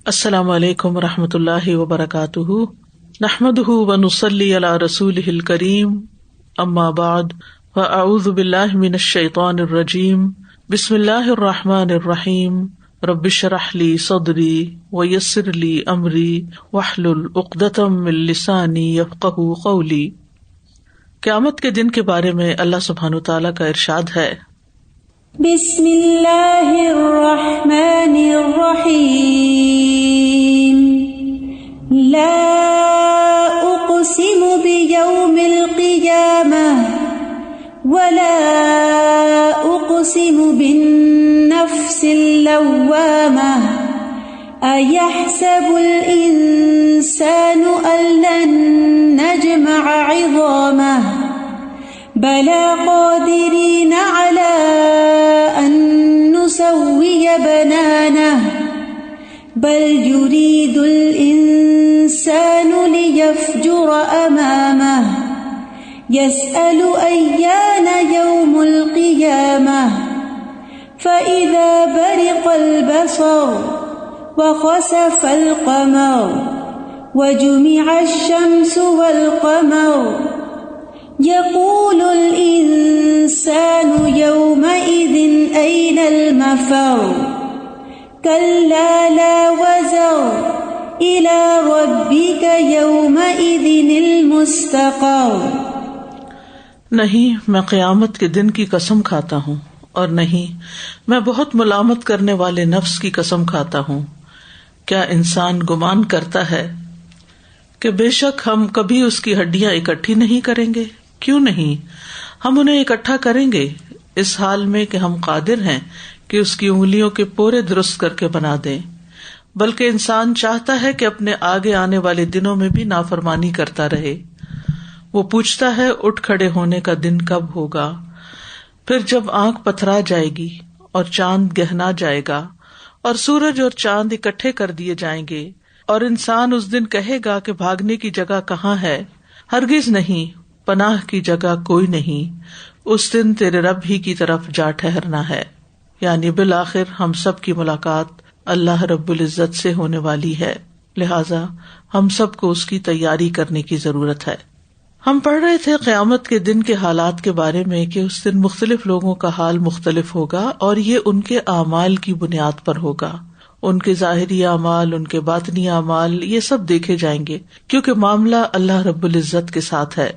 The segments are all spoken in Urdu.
السلام علیکم ورحمۃ اللہ وبرکاتہ، نحمدہ ونصلی علی رسولہ الکریم، اما بعد، فاعوذ باللہ من الشیطان الرجیم، بسم اللہ الرحمن الرحیم، رب اشرح لی صدری ویسر لی امری واحلل عقدۃ من لسانی یفقہوا قولی۔ قیامت کے دن کے بارے میں اللہ سبحانہ تعالیٰ کا ارشاد ہے، بسم اللہ الرحمن الرحیم، لا اقسم بیوم القیامہ ولا اقسم بالنفس اللوامہ، ایحسب الانسان ان لن نجمع عظامہ، بلا قادرین علی ان نسوی بنانہ، بل یرید الانسان لیفجر امامہ، یسأل ایان یوم القیامہ، فإذا برق البصر وخسف القمر وجمع الشمس والقمر، یقول الانسان یومئذ أین المفر، کلا لا وزر إلی ربک یومئذ المستقر۔ نہیں میں قیامت کے دن کی قسم کھاتا ہوں، اور نہیں میں بہت ملامت کرنے والے نفس کی قسم کھاتا ہوں۔ کیا انسان گمان کرتا ہے کہ بے شک ہم کبھی اس کی ہڈیاں اکٹھی نہیں کریں گے؟ کیوں نہیں، ہم انہیں اکٹھا کریں گے، اس حال میں کہ ہم قادر ہیں کہ اس کی انگلیوں کے پورے درست کر کے بنا دیں۔ بلکہ انسان چاہتا ہے کہ اپنے آگے آنے والے دنوں میں بھی نافرمانی کرتا رہے۔ وہ پوچھتا ہے اٹھ کھڑے ہونے کا دن کب ہوگا؟ پھر جب آنکھ پتھرا جائے گی اور چاند گہنا جائے گا اور سورج اور چاند اکٹھے کر دیے جائیں گے، اور انسان اس دن کہے گا کہ بھاگنے کی جگہ کہاں ہے؟ ہرگز نہیں، پناہ کی جگہ کوئی نہیں، اس دن تیرے رب ہی کی طرف جا ٹھہرنا ہے۔ یعنی بالآخر ہم سب کی ملاقات اللہ رب العزت سے ہونے والی ہے، لہذا ہم سب کو اس کی تیاری کرنے کی ضرورت ہے۔ ہم پڑھ رہے تھے قیامت کے دن کے حالات کے بارے میں کہ اس دن مختلف لوگوں کا حال مختلف ہوگا، اور یہ ان کے اعمال کی بنیاد پر ہوگا۔ ان کے ظاہری اعمال، ان کے باطنی اعمال، یہ سب دیکھے جائیں گے، کیونکہ معاملہ اللہ رب العزت کے ساتھ ہے۔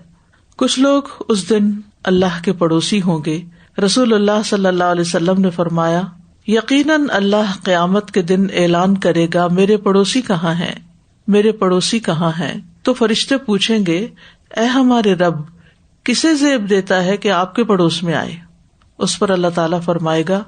کچھ لوگ اس دن اللہ کے پڑوسی ہوں گے۔ رسول اللہ صلی اللہ علیہ وسلم نے فرمایا، یقیناً اللہ قیامت کے دن اعلان کرے گا، میرے پڑوسی کہاں ہیں؟ میرے پڑوسی کہاں ہیں؟ تو فرشتے پوچھیں گے، اے ہمارے رب، کسے زیب دیتا ہے کہ آپ کے پڑوس میں آئے؟ اس پر اللہ تعالیٰ فرمائے گا،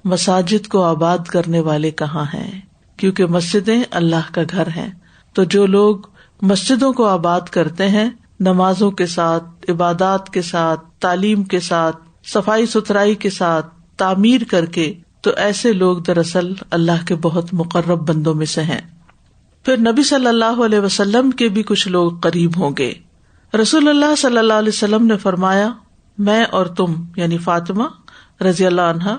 مساجد کو آباد کرنے والے کہاں ہیں؟ کیونکہ مسجدیں اللہ کا گھر ہیں۔ تو جو لوگ مسجدوں کو آباد کرتے ہیں، نمازوں کے ساتھ، عبادات کے ساتھ، تعلیم کے ساتھ، صفائی ستھرائی کے ساتھ، تعمیر کر کے، تو ایسے لوگ دراصل اللہ کے بہت مقرب بندوں میں سے ہیں۔ پھر نبی صلی اللہ علیہ وسلم کے بھی کچھ لوگ قریب ہوں گے۔ رسول اللہ صلی اللہ علیہ وسلم نے فرمایا، میں اور تم یعنی فاطمہ رضی اللہ عنہا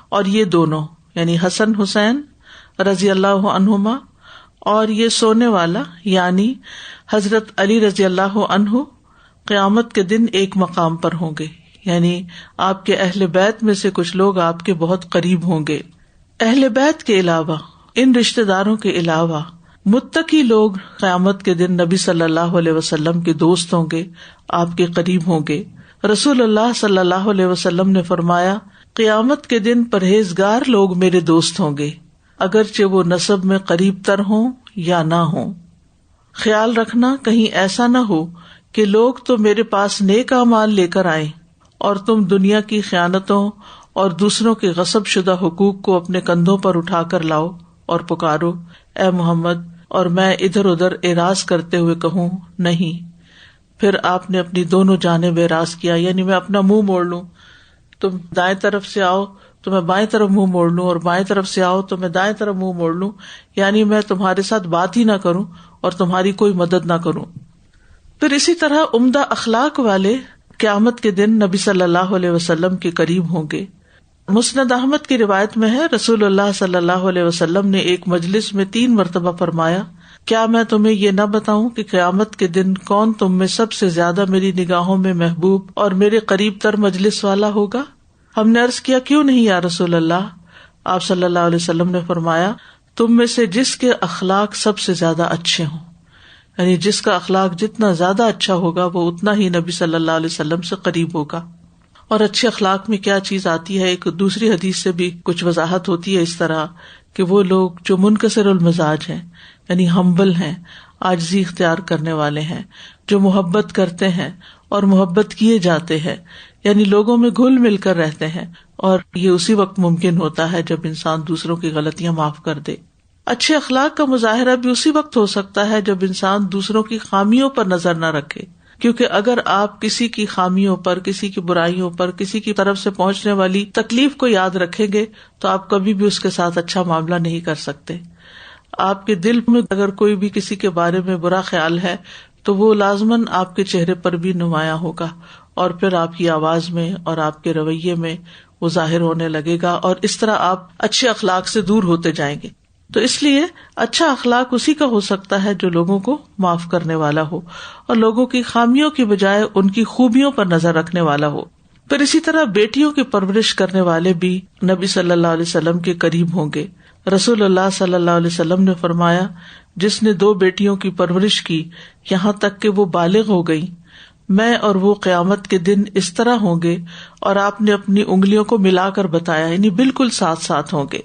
اور یہ دونوں یعنی حسن حسین رضی اللہ عنہما اور یہ سونے والا یعنی حضرت علی رضی اللہ عنہ قیامت کے دن ایک مقام پر ہوں گے، یعنی آپ کے اہل بیت میں سے کچھ لوگ آپ کے بہت قریب ہوں گے۔ اہل بیت کے علاوہ، ان رشتہ داروں کے علاوہ متقی لوگ قیامت کے دن نبی صلی اللہ علیہ وسلم کے دوست ہوں گے، آپ کے قریب ہوں گے۔ رسول اللہ صلی اللہ علیہ وسلم نے فرمایا، قیامت کے دن پرہیزگار لوگ میرے دوست ہوں گے، اگرچہ وہ نسب میں قریب تر ہوں یا نہ ہوں۔ خیال رکھنا کہیں ایسا نہ ہو کہ لوگ تو میرے پاس نیک اعمال لے کر آئیں اور تم دنیا کی خیانتوں اور دوسروں کے غصب شدہ حقوق کو اپنے کندھوں پر اٹھا کر لاؤ اور پکارو، اے محمد، اور میں ادھر ادھر اعراض کرتے ہوئے کہوں نہیں۔ پھر آپ نے اپنی دونوں جانب اعراض کیا، یعنی میں اپنا منہ موڑ لوں، تم دائیں طرف سے آؤ تو میں بائیں طرف منہ موڑ لوں، اور بائیں طرف سے آؤ تو میں دائیں طرف منہ موڑ لوں، یعنی میں تمہارے ساتھ بات ہی نہ کروں اور تمہاری کوئی مدد نہ کروں۔ پھر اسی طرح عمدہ اخلاق والے قیامت کے دن نبی صلی اللہ علیہ وسلم کے قریب ہوں گے۔ مسند احمد کی روایت میں ہے، رسول اللہ صلی اللہ علیہ وسلم نے ایک مجلس میں 3 مرتبہ فرمایا، کیا میں تمہیں یہ نہ بتاؤں کہ قیامت کے دن کون تم میں سب سے زیادہ میری نگاہوں میں محبوب اور میرے قریب تر مجلس والا ہوگا؟ ہم نے عرض کیا، کیوں نہیں یا رسول اللہ؟ آپ صلی اللہ علیہ وسلم نے فرمایا، تم میں سے جس کے اخلاق سب سے زیادہ اچھے ہوں، یعنی جس کا اخلاق جتنا زیادہ اچھا ہوگا وہ اتنا ہی نبی صلی اللہ علیہ وسلم سے قریب ہوگا۔ اور اچھے اخلاق میں کیا چیز آتی ہے، ایک دوسری حدیث سے بھی کچھ وضاحت ہوتی ہے اس طرح کہ وہ لوگ جو منکسر المزاج ہیں، یعنی ہمبل ہیں، عاجزی اختیار کرنے والے ہیں، جو محبت کرتے ہیں اور محبت کیے جاتے ہیں، یعنی لوگوں میں گھل مل کر رہتے ہیں، اور یہ اسی وقت ممکن ہوتا ہے جب انسان دوسروں کی غلطیاں معاف کر دے۔ اچھے اخلاق کا مظاہرہ بھی اسی وقت ہو سکتا ہے جب انسان دوسروں کی خامیوں پر نظر نہ رکھے، کیونکہ اگر آپ کسی کی خامیوں پر، کسی کی برائیوں پر، کسی کی طرف سے پہنچنے والی تکلیف کو یاد رکھیں گے تو آپ کبھی بھی اس کے ساتھ اچھا معاملہ نہیں کر سکتے۔ آپ کے دل میں اگر کوئی بھی کسی کے بارے میں برا خیال ہے تو وہ لازماً آپ کے چہرے پر بھی نمایاں ہوگا، اور پھر آپ کی آواز میں اور آپ کے رویے میں وہ ظاہر ہونے لگے گا، اور اس طرح آپ اچھے اخلاق سے دور ہوتے جائیں گے۔ تو اس لیے اچھا اخلاق اسی کا ہو سکتا ہے جو لوگوں کو معاف کرنے والا ہو اور لوگوں کی خامیوں کی بجائے ان کی خوبیوں پر نظر رکھنے والا ہو۔ پھر اسی طرح بیٹیوں کی پرورش کرنے والے بھی نبی صلی اللہ علیہ وسلم کے قریب ہوں گے۔ رسول اللہ صلی اللہ علیہ وسلم نے فرمایا، جس نے 2 بیٹیوں کی پرورش کی یہاں تک کہ وہ بالغ ہو گئی، میں اور وہ قیامت کے دن اس طرح ہوں گے، اور آپ نے اپنی انگلیوں کو ملا کر بتایا، یعنی بالکل ساتھ ساتھ ہوں گے۔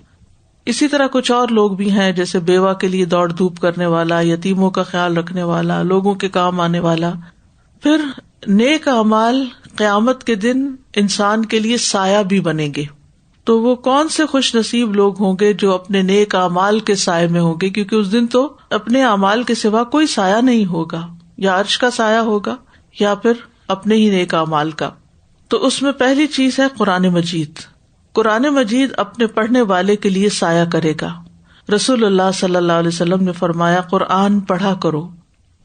اسی طرح کچھ اور لوگ بھی ہیں، جیسے بیوہ کے لیے دوڑ دھوپ کرنے والا، یتیموں کا خیال رکھنے والا، لوگوں کے کام آنے والا۔ پھر نیک اعمال قیامت کے دن انسان کے لیے سایہ بھی بنیں گے۔ تو وہ کون سے خوش نصیب لوگ ہوں گے جو اپنے نیک اعمال کے سائے میں ہوں گے، کیونکہ اس دن تو اپنے اعمال کے سوا کوئی سایہ نہیں ہوگا، یا عرش کا سایہ ہوگا یا پھر اپنے ہی نیک اعمال کا۔ تو اس میں پہلی چیز ہے قرآن مجید۔ قرآن مجید اپنے پڑھنے والے کے لیے سایہ کرے گا۔ رسول اللہ صلی اللہ علیہ وسلم نے فرمایا، قرآن پڑھا کرو،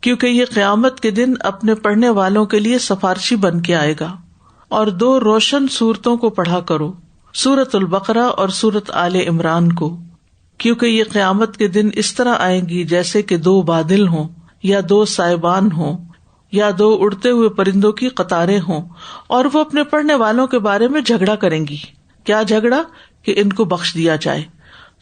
کیونکہ یہ قیامت کے دن اپنے پڑھنے والوں کے لیے سفارشی بن کے آئے گا۔ اور 2 روشن سورتوں کو پڑھا کرو، سورۃ البقرہ اور سورۃ آل عمران کو، کیونکہ یہ قیامت کے دن اس طرح آئیں گی جیسے کہ 2 بادل ہوں، یا 2 سائبان ہوں، یا 2 اڑتے ہوئے پرندوں کی قطاریں ہوں، اور وہ اپنے پڑھنے والوں کے بارے میں جھگڑا کریں گی۔ کیا جھگڑا؟ کہ ان کو بخش دیا جائے۔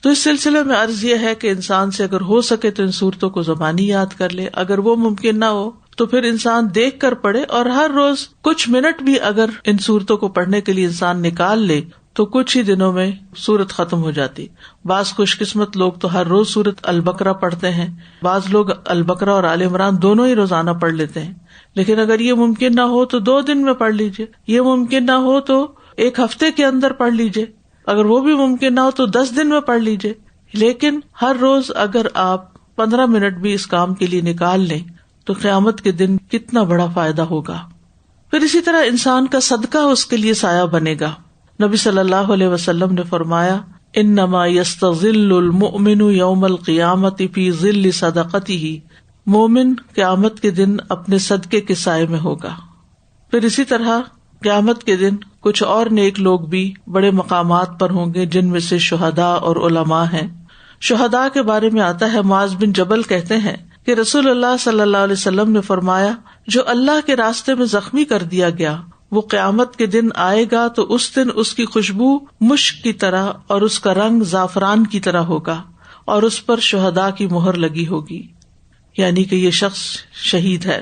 تو اس سلسلے میں عرض یہ ہے کہ انسان سے اگر ہو سکے تو ان صورتوں کو زبانی یاد کر لے، اگر وہ ممکن نہ ہو تو پھر انسان دیکھ کر پڑھے، اور ہر روز کچھ منٹ بھی اگر ان صورتوں کو پڑھنے کے لیے انسان نکال لے تو کچھ ہی دنوں میں سورت ختم ہو جاتی۔ بعض خوش قسمت لوگ تو ہر روز سورت البقرہ پڑھتے ہیں، بعض لوگ البقرہ اور آل عمران دونوں ہی روزانہ پڑھ لیتے ہیں۔ لیکن اگر یہ ممکن نہ ہو تو 2 دن میں پڑھ لیجیے، یہ ممکن نہ ہو تو 1 ہفتے کے اندر پڑھ لیجیے، اگر وہ بھی ممکن نہ ہو تو 10 دن میں پڑھ لیجیے۔ لیکن ہر روز اگر آپ 15 منٹ بھی اس کام کے لیے نکال لیں تو قیامت کے دن کتنا بڑا فائدہ ہوگا۔ پھر اسی طرح انسان کا صدقہ اس کے لیے سایہ بنے گا۔ نبی صلی اللہ علیہ وسلم نے فرمایا، انما یستظل المؤمن یوم القیامۃ فی ظل صدقتہ، مومن قیامت کے دن اپنے صدقے کے سائے میں ہوگا۔ پھر اسی طرح قیامت کے دن کچھ اور نیک لوگ بھی بڑے مقامات پر ہوں گے، جن میں سے شہداء اور علماء ہیں۔ شہداء کے بارے میں آتا ہے، معاذ بن جبل کہتے ہیں کہ رسول اللہ صلی اللہ علیہ وسلم نے فرمایا، جو اللہ کے راستے میں زخمی کر دیا گیا وہ قیامت کے دن آئے گا تو اس دن اس کی خوشبو مشک کی طرح اور اس کا رنگ زعفران کی طرح ہوگا، اور اس پر شہداء کی مہر لگی ہوگی، یعنی کہ یہ شخص شہید ہے۔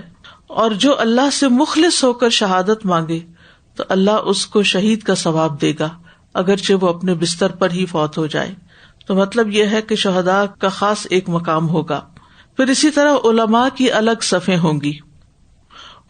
اور جو اللہ سے مخلص ہو کر شہادت مانگے تو اللہ اس کو شہید کا ثواب دے گا، اگرچہ وہ اپنے بستر پر ہی فوت ہو جائے۔ تو مطلب یہ ہے کہ شہداء کا خاص ایک مقام ہوگا۔ پھر اسی طرح علماء کی الگ صفیں ہوں گی۔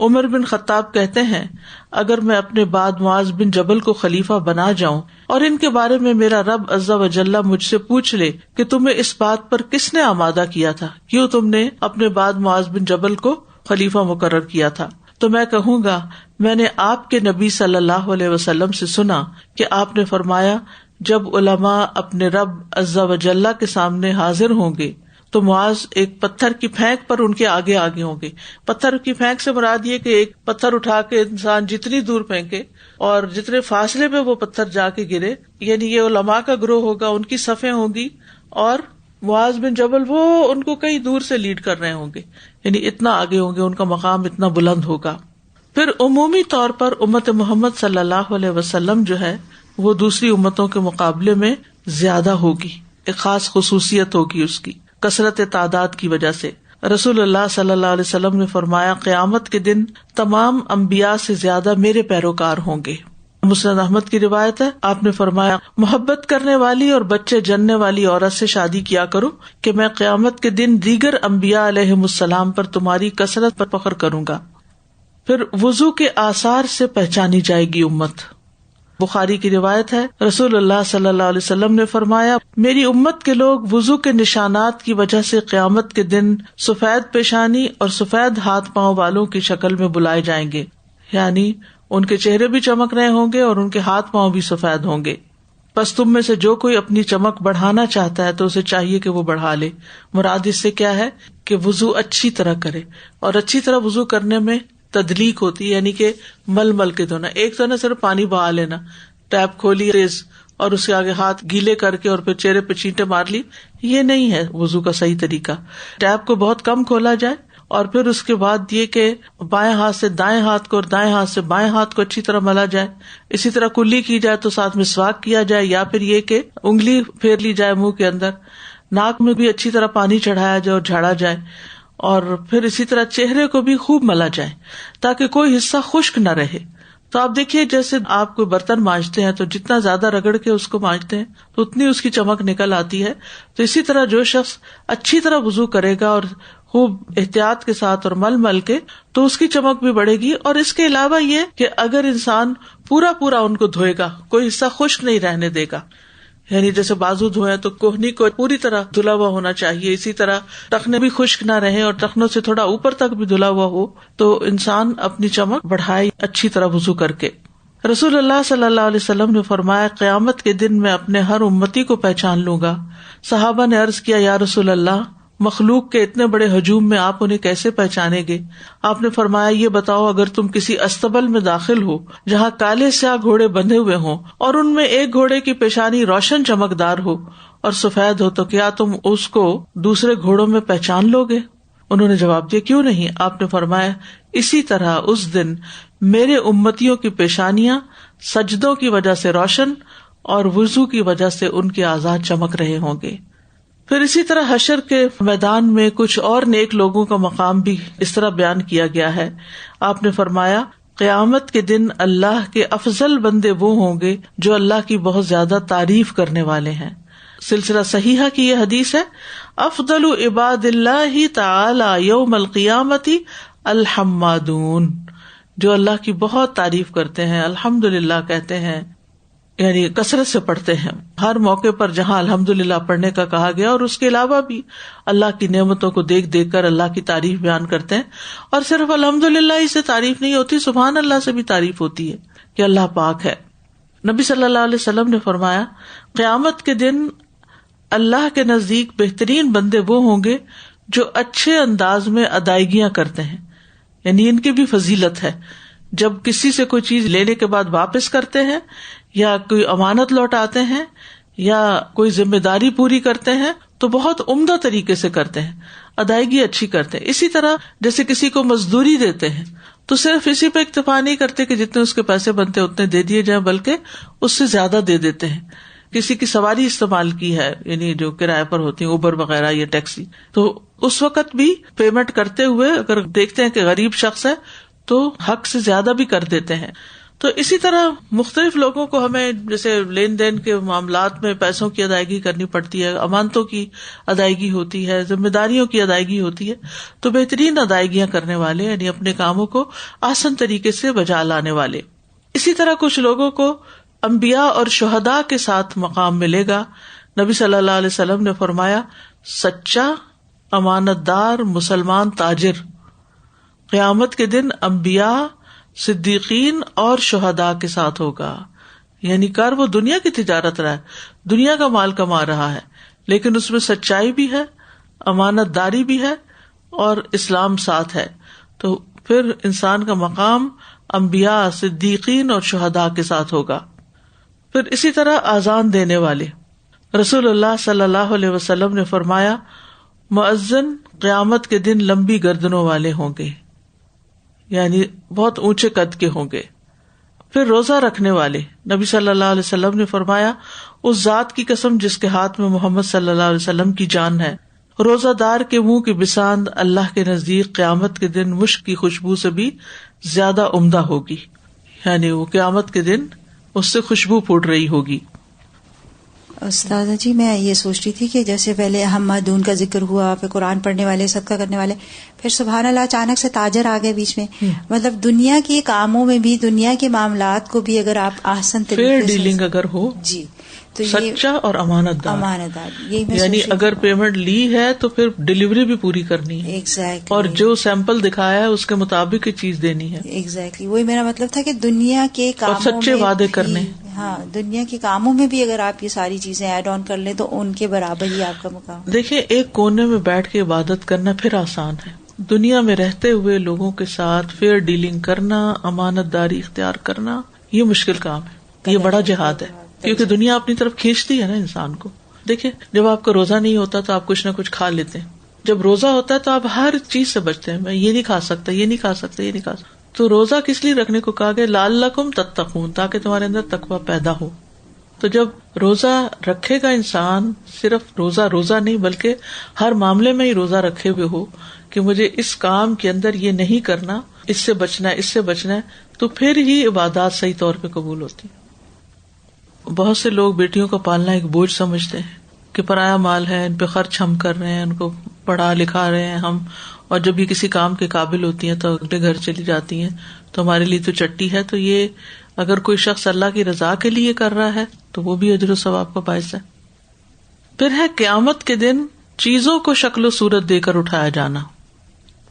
عمر بن خطاب کہتے ہیں، اگر میں اپنے بعد معاذ بن جبل کو خلیفہ بنا جاؤں اور ان کے بارے میں میرا رب عز و جل مجھ سے پوچھ لے کہ تمہیں اس بات پر کس نے آمادہ کیا تھا، کیوں تم نے اپنے بعد معاذ بن جبل کو خلیفہ مقرر کیا تھا، تو میں کہوں گا، میں نے آپ کے نبی صلی اللہ علیہ وسلم سے سنا کہ آپ نے فرمایا، جب علماء اپنے رب عز و جل کے سامنے حاضر ہوں گے تو معاذ ایک پتھر کی پھینک پر ان کے آگے آگے ہوں گے. پتھر کی پھینک سے مراد یہ کہ ایک پتھر اٹھا کے انسان جتنی دور پھینکے اور جتنے فاصلے پہ وہ پتھر جا کے گرے، یعنی یہ علماء کا گروہ ہوگا، ان کی صفیں ہوں گی، اور معاذ بن جبل وہ ان کو کئی دور سے لیڈ کر رہے ہوں گے، یعنی اتنا آگے ہوں گے، ان کا مقام اتنا بلند ہوگا. پھر عمومی طور پر امت محمد صلی اللہ علیہ وسلم جو ہے وہ دوسری امتوں کے مقابلے میں زیادہ ہوگی، ایک خاص خصوصیت ہوگی اس کی کثرت تعداد کی وجہ سے. رسول اللہ صلی اللہ علیہ وسلم نے فرمایا قیامت کے دن تمام انبیاء سے زیادہ میرے پیروکار ہوں گے. مسند احمد کی روایت ہے، آپ نے فرمایا محبت کرنے والی اور بچے جننے والی عورت سے شادی کیا کرو کہ میں قیامت کے دن دیگر انبیاء علیہم السلام پر تمہاری کثرت پر فخر کروں گا. پھر وضو کے آثار سے پہچانی جائے گی امت. بخاری کی روایت ہے، رسول اللہ صلی اللہ علیہ وسلم نے فرمایا میری امت کے لوگ وضو کے نشانات کی وجہ سے قیامت کے دن سفید پیشانی اور سفید ہاتھ پاؤں والوں کی شکل میں بلائے جائیں گے، یعنی ان کے چہرے بھی چمک رہے ہوں گے اور ان کے ہاتھ پاؤں بھی سفید ہوں گے. پس تم میں سے جو کوئی اپنی چمک بڑھانا چاہتا ہے تو اسے چاہیے کہ وہ بڑھا لے. مراد اس سے کیا ہے کہ وضو اچھی طرح کرے، اور اچھی طرح وضو کرنے میں تدلیق ہوتی ہے، یعنی کہ مل مل کے دھونا. ایک تو نہ صرف پانی بہا لینا، ٹیپ کھولی تیز اور اس کے آگے ہاتھ گیلے کر کے اور پھر چہرے پہ چینٹے مار لی، یہ نہیں ہے وضو کا صحیح طریقہ. ٹیپ کو بہت کم کھولا جائے اور پھر اس کے بعد یہ کہ بائیں ہاتھ سے دائیں ہاتھ کو اور دائیں ہاتھ سے بائیں ہاتھ کو اچھی طرح ملا جائے. اسی طرح کلی کی جائے تو ساتھ میں مسواک کیا جائے، یا پھر یہ کہ انگلی پھیر لی جائے منہ کے اندر. ناک میں بھی اچھی طرح پانی چڑھایا جائے اور جھاڑا جائے، اور پھر اسی طرح چہرے کو بھی خوب ملا جائے تاکہ کوئی حصہ خشک نہ رہے. تو آپ دیکھیے جیسے آپ کوئی برتن مانجتے ہیں تو جتنا زیادہ رگڑ کے اس کو مانجتے ہیں تو اتنی اس کی چمک نکل آتی ہے. تو اسی طرح جو شخص اچھی طرح وضو کرے گا اور خوب احتیاط کے ساتھ اور مل مل کے، تو اس کی چمک بھی بڑھے گی. اور اس کے علاوہ یہ کہ اگر انسان پورا ان کو دھوئے گا، کوئی حصہ خشک نہیں رہنے دے گا، یعنی جیسے بازو دھوئے تو کوہنی کو پوری طرح دھلا ہوا ہونا چاہیے، اسی طرح ٹخنے بھی خشک نہ رہے اور ٹخنوں سے تھوڑا اوپر تک بھی دھلا ہوا ہو، تو انسان اپنی چمک بڑھائے اچھی طرح وضو کر کے. رسول اللہ صلی اللہ علیہ وسلم نے فرمایا قیامت کے دن میں اپنے ہر امتی کو پہچان لوں گا. صحابہ نے عرض کیا یا رسول اللہ، مخلوق کے اتنے بڑے ہجوم میں آپ انہیں کیسے پہچانیں گے؟ آپ نے فرمایا یہ بتاؤ اگر تم کسی استبل میں داخل ہو جہاں کالے سیاہ گھوڑے بندھے ہوئے ہوں اور ان میں ایک گھوڑے کی پیشانی روشن چمکدار ہو اور سفید ہو، تو کیا تم اس کو دوسرے گھوڑوں میں پہچان لو گے؟ انہوں نے جواب دیا کیوں نہیں. آپ نے فرمایا اسی طرح اس دن میرے امتیوں کی پیشانیاں سجدوں کی وجہ سے روشن اور وضو کی وجہ سے ان کے اعضاء چمک رہے ہوں گے. پھر اسی طرح حشر کے میدان میں کچھ اور نیک لوگوں کا مقام بھی اس طرح بیان کیا گیا ہے. آپ نے فرمایا قیامت کے دن اللہ کے افضل بندے وہ ہوں گے جو اللہ کی بہت زیادہ تعریف کرنے والے ہیں. سلسلہ صحیحہ کی یہ حدیث ہے، افضل عباد اللہ تعالی یوم القیامت الحمادون، جو اللہ کی بہت تعریف کرتے ہیں، الحمدللہ کہتے ہیں، یعنی کثرت سے پڑھتے ہیں. ہر موقع پر جہاں الحمدللہ پڑھنے کا کہا گیا اور اس کے علاوہ بھی اللہ کی نعمتوں کو دیکھ دیکھ کر اللہ کی تعریف بیان کرتے ہیں. اور صرف الحمدللہ ہی سے تعریف نہیں ہوتی، سبحان اللہ سے بھی تعریف ہوتی ہے کہ اللہ پاک ہے. نبی صلی اللہ علیہ وسلم نے فرمایا قیامت کے دن اللہ کے نزدیک بہترین بندے وہ ہوں گے جو اچھے انداز میں ادائیگیاں کرتے ہیں، یعنی ان کی بھی فضیلت ہے. جب کسی سے کوئی چیز لینے کے بعد واپس کرتے ہیں یا کوئی امانت لوٹاتے ہیں یا کوئی ذمہ داری پوری کرتے ہیں تو بہت عمدہ طریقے سے کرتے ہیں، ادائیگی اچھی کرتے ہیں. اسی طرح جیسے کسی کو مزدوری دیتے ہیں تو صرف اسی پہ اکتفا نہیں کرتے کہ جتنے اس کے پیسے بنتے اتنے دے دیے جائیں، بلکہ اس سے زیادہ دے دیتے ہیں. کسی کی سواری استعمال کی ہے، یعنی جو کرائے پر ہوتی ہیں اوبر وغیرہ یا ٹیکسی، تو اس وقت بھی پیمنٹ کرتے ہوئے اگر دیکھتے ہیں کہ غریب شخص ہے تو حق سے زیادہ بھی کر دیتے ہیں. تو اسی طرح مختلف لوگوں کو ہمیں جیسے لین دین کے معاملات میں پیسوں کی ادائیگی کرنی پڑتی ہے، امانتوں کی ادائیگی ہوتی ہے، ذمہ داریوں کی ادائیگی ہوتی ہے، تو بہترین ادائیگیاں کرنے والے یعنی اپنے کاموں کو آسان طریقے سے بجا لانے والے. اسی طرح کچھ لوگوں کو انبیاء اور شہداء کے ساتھ مقام ملے گا. نبی صلی اللہ علیہ وسلم نے فرمایا سچا امانت دار مسلمان تاجر قیامت کے دن انبیاء، صدیقین اور شہداء کے ساتھ ہوگا. یعنی کر وہ دنیا کی تجارت رہا ہے، دنیا کا مال کما رہا ہے، لیکن اس میں سچائی بھی ہے، امانت داری بھی ہے اور اسلام ساتھ ہے، تو پھر انسان کا مقام انبیاء، صدیقین اور شہداء کے ساتھ ہوگا۔ پھر اسی طرح آذان دینے والے، رسول اللہ صلی اللہ علیہ وسلم نے فرمایا مؤذن قیامت کے دن لمبی گردنوں والے ہوں گے، یعنی بہت اونچے قد کے ہوں گے۔ پھر روزہ رکھنے والے، نبی صلی اللہ علیہ وسلم نے فرمایا اس ذات کی قسم جس کے ہاتھ میں محمد صلی اللہ علیہ وسلم کی جان ہے، روزہ دار کے منہ کی بساند اللہ کے نزدیک قیامت کے دن مشک کی خوشبو سے بھی زیادہ عمدہ ہوگی، یعنی وہ قیامت کے دن اس سے خوشبو پھوٹ رہی ہوگی۔ استاذہ جی میں یہ سوچ رہی تھی کہ جیسے پہلے حمادون کا ذکر ہوا، پھر قرآن پڑھنے والے، صدقہ کرنے والے، پھر سبحان اللہ اچانک سے تاجر آ گئے بیچ میں، مطلب دنیا کے کاموں میں بھی، دنیا کے معاملات کو بھی اگر آپ احسن طریقے سے، فیئر ڈیلنگ اگر ہو جی تو سچا اور امانت دار، یعنی اگر پیمنٹ لی ہے تو پھر ڈلیوری بھی پوری کرنی ہے، ایگزیکٹلی، اور جو سیمپل دکھایا ہے اس کے مطابق ہی چیز دینی ہے، ایگزیکٹلی وہی میرا مطلب تھا کہ دنیا کے کاموں اور سچے وعدے کرنے، ہاں دنیا کے کاموں میں بھی اگر آپ یہ ساری چیزیں ایڈ آن کر لیں تو ان کے برابر ہی آپ کا مقام۔ دیکھیں ایک کونے میں بیٹھ کے عبادت کرنا پھر آسان ہے، دنیا میں رہتے ہوئے لوگوں کے ساتھ فیئر ڈیلنگ کرنا، امانت داری اختیار کرنا، یہ مشکل کام ہے، یہ بڑا جہاد ہے، کیونکہ دنیا اپنی طرف کھینچتی ہے نا انسان کو۔ دیکھیں جب آپ کا روزہ نہیں ہوتا تو آپ کچھ نہ کچھ کھا لیتے ہیں، جب روزہ ہوتا ہے تو آپ ہر چیز سے بچتے ہیں، میں یہ نہیں کھا سکتا، یہ نہیں کھا سکتا، یہ نہیں کھا سکتا۔ تو روزہ کس لیے رکھنے کو کہا گیا؟ لعلکم تتقون، تاکہ تمہارے اندر تقویٰ پیدا ہو۔ تو جب روزہ رکھے گا انسان، صرف روزہ نہیں بلکہ ہر معاملے میں ہی روزہ رکھے ہوئے ہو کہ مجھے اس کام کے اندر یہ نہیں کرنا، اس سے بچنا ہے، اس سے بچنا ہے، تو پھر ہی عبادات صحیح طور پہ قبول ہوتی ہیں۔ بہت سے لوگ بیٹیوں کو پالنا ایک بوجھ سمجھتے ہیں کہ پرایا مال ہے، ان پہ خرچ ہم کر رہے ہیں، ان کو پڑھا لکھا رہے ہیں ہم، اور جب یہ کسی کام کے قابل ہوتی ہیں تو اپنے گھر چلی جاتی ہیں تو ہمارے لیے تو چٹی ہے۔ تو یہ اگر کوئی شخص اللہ کی رضا کے لیے کر رہا ہے تو وہ بھی اجر و ثواب کا باعث ہے۔ پھر ہے قیامت کے دن چیزوں کو شکل و صورت دے کر اٹھایا جانا۔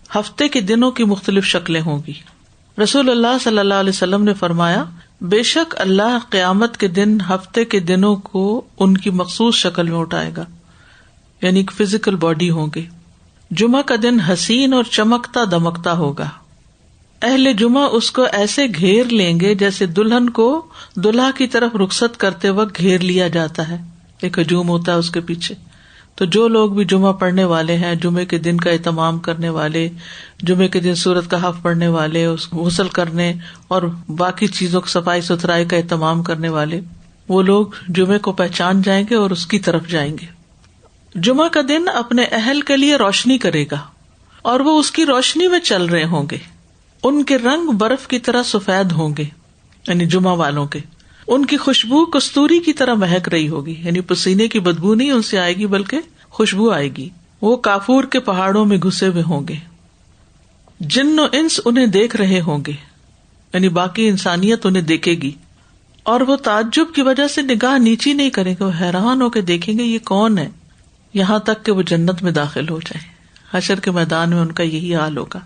ہفتے کے دنوں کی مختلف شکلیں ہوں گی۔ رسول اللہ صلی اللہ علیہ وسلم نے فرمایا بے شک اللہ قیامت کے دن ہفتے کے دنوں کو ان کی مخصوص شکل میں اٹھائے گا، یعنی فزیکل باڈی ہوں گے۔ جمعہ کا دن حسین اور چمکتا دمکتا ہوگا، اہل جمعہ اس کو ایسے گھیر لیں گے جیسے دلہن کو دلہا کی طرف رخصت کرتے وقت گھیر لیا جاتا ہے، ایک ہجوم ہوتا ہے اس کے پیچھے۔ تو جو لوگ بھی جمعہ پڑھنے والے ہیں، جمعے کے دن کا اہتمام کرنے والے، جمعے کے دن سورۃ کہف پڑھنے والے، غسل کرنے اور باقی چیزوں کو صفائی ستھرائی کا اہتمام کرنے والے، وہ لوگ جمعے کو پہچان جائیں گے اور اس کی طرف جائیں گے۔ جمعہ کا دن اپنے اہل کے لیے روشنی کرے گا اور وہ اس کی روشنی میں چل رہے ہوں گے، ان کے رنگ برف کی طرح سفید ہوں گے، یعنی جمعہ والوں کے، ان کی خوشبو کستوری کی طرح مہک رہی ہوگی، یعنی پسینے کی بدبو نہیں ان سے آئے گی بلکہ خوشبو آئے گی۔ وہ کافور کے پہاڑوں میں گھسے ہوئے ہوں گے، جن و انس انہیں دیکھ رہے ہوں گے، یعنی باقی انسانیت انہیں دیکھے گی، اور وہ تعجب کی وجہ سے نگاہ نیچی نہیں کریں گے، وہ حیران ہو کے دیکھیں گے یہ کون ہے، یہاں تک کہ وہ جنت میں داخل ہو جائیں۔ حشر کے میدان میں ان کا یہی حال ہوگا۔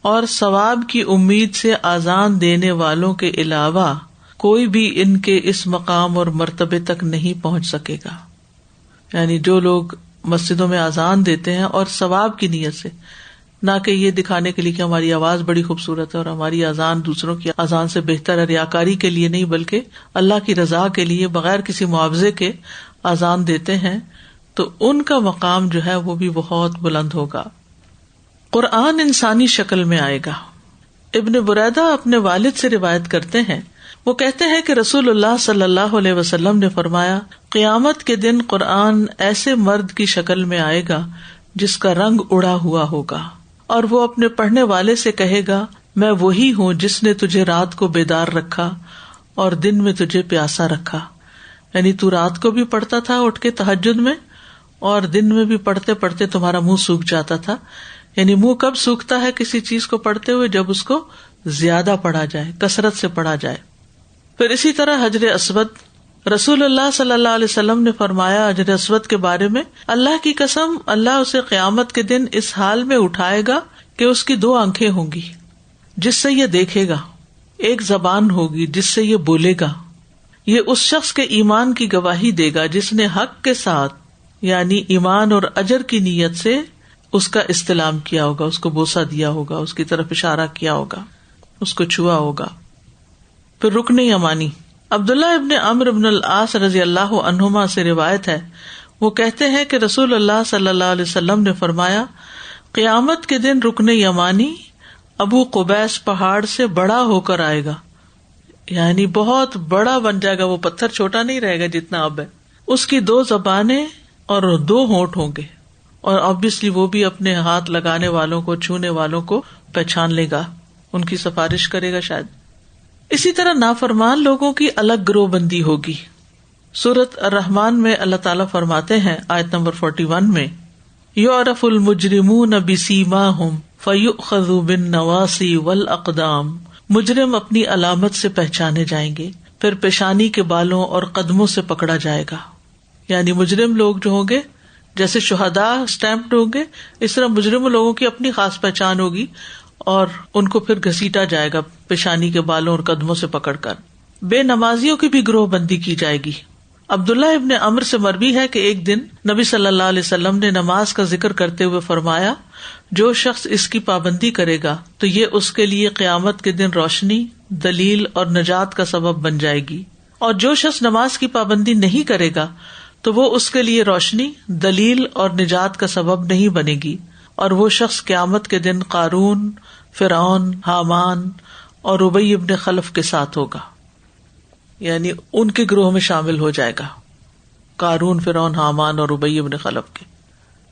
اور ثواب کی امید سے آذان دینے والوں کے علاوہ کوئی بھی ان کے اس مقام اور مرتبے تک نہیں پہنچ سکے گا، یعنی جو لوگ مسجدوں میں آذان دیتے ہیں اور ثواب کی نیت سے، نہ کہ یہ دکھانے کے لیے کہ ہماری آواز بڑی خوبصورت ہے اور ہماری آذان دوسروں کی آذان سے بہتر ہے، ریاکاری کے لیے نہیں بلکہ اللہ کی رضا کے لیے بغیر کسی معاوضے کے آذان دیتے ہیں، تو ان کا مقام جو ہے وہ بھی بہت بلند ہوگا۔ قرآن انسانی شکل میں آئے گا۔ ابن بریدہ اپنے والد سے روایت کرتے ہیں، وہ کہتے ہیں کہ رسول اللہ صلی اللہ علیہ وسلم نے فرمایا قیامت کے دن قرآن ایسے مرد کی شکل میں آئے گا جس کا رنگ اڑا ہوا ہوگا، اور وہ اپنے پڑھنے والے سے کہے گا میں وہی ہوں جس نے تجھے رات کو بیدار رکھا اور دن میں تجھے پیاسا رکھا، یعنی تو رات کو بھی پڑھتا تھا اٹھ کے تہجد میں، اور دن میں بھی پڑھتے پڑھتے تمہارا منہ سوکھ جاتا تھا، یعنی منہ کب سوکھتا ہے کسی چیز کو پڑھتے ہوئے؟ جب اس کو زیادہ پڑھا جائے، کثرت سے پڑھا جائے۔ پھر اسی طرح حجر اسود، رسول اللہ صلی اللہ علیہ وسلم نے فرمایا حجر اسود کے بارے میں اللہ کی قسم اللہ اسے قیامت کے دن اس حال میں اٹھائے گا کہ اس کی 2 آنکھیں ہوں گی جس سے یہ دیکھے گا، ایک زبان ہوگی جس سے یہ بولے گا، یہ اس شخص کے ایمان کی گواہی دے گا جس نے حق کے ساتھ یعنی ایمان اور اجر کی نیت سے اس کا استلام کیا ہوگا، اس کو بوسہ دیا ہوگا، اس کی طرف اشارہ کیا ہوگا، اس کو چھوا ہوگا. پھر رکن یمانی، عبداللہ ابن عمرو بن العاص رضی اللہ عنہما سے روایت ہے، وہ کہتے ہیں کہ رسول اللہ صلی اللہ علیہ وسلم نے فرمایا، قیامت کے دن رکن یمانی ابو قبیس پہاڑ سے بڑا ہو کر آئے گا، یعنی بہت بڑا بن جائے گا، وہ پتھر چھوٹا نہیں رہے گا جتنا اب ہے. اس کی 2 زبانیں اور 2 ہونٹ ہوں گے، اور آبویسلی وہ بھی اپنے ہاتھ لگانے والوں کو، چھونے والوں کو پہچان لے گا، ان کی سفارش کرے گا شاید. اسی طرح نافرمان لوگوں کی الگ گروہ بندی ہوگی. سورۃ الرحمن میں اللہ تعالیٰ فرماتے ہیں آیت نمبر 41 میں، یعرف المجرمون بسیماہم فیؤخذ بالنواصی والاقدام، مجرم اپنی علامت سے پہچانے جائیں گے، پھر پیشانی کے بالوں اور قدموں سے پکڑا جائے گا. یعنی مجرم لوگ جو ہوں گے، جیسے شہداء اسٹیمپڈ ہوں گے، اس طرح مجرم لوگوں کی اپنی خاص پہچان ہوگی، اور ان کو پھر گھسیٹا جائے گا پیشانی کے بالوں اور قدموں سے پکڑ کر. بے نمازیوں کی بھی گروہ بندی کی جائے گی. عبداللہ ابن عمرو سے مروی ہے کہ ایک دن نبی صلی اللہ علیہ وسلم نے نماز کا ذکر کرتے ہوئے فرمایا، جو شخص اس کی پابندی کرے گا تو یہ اس کے لیے قیامت کے دن روشنی، دلیل اور نجات کا سبب بن جائے گی، اور جو شخص نماز کی پابندی نہیں کرے گا تو وہ اس کے لیے روشنی، دلیل اور نجات کا سبب نہیں بنے گی، اور وہ شخص قیامت کے دن قارون، فرعون، حامان اور ابی ابن خلف کے ساتھ ہوگا، یعنی ان کے گروہ میں شامل ہو جائے گا، قارون، فرعون، حامان اور ابی ابن خلف کے.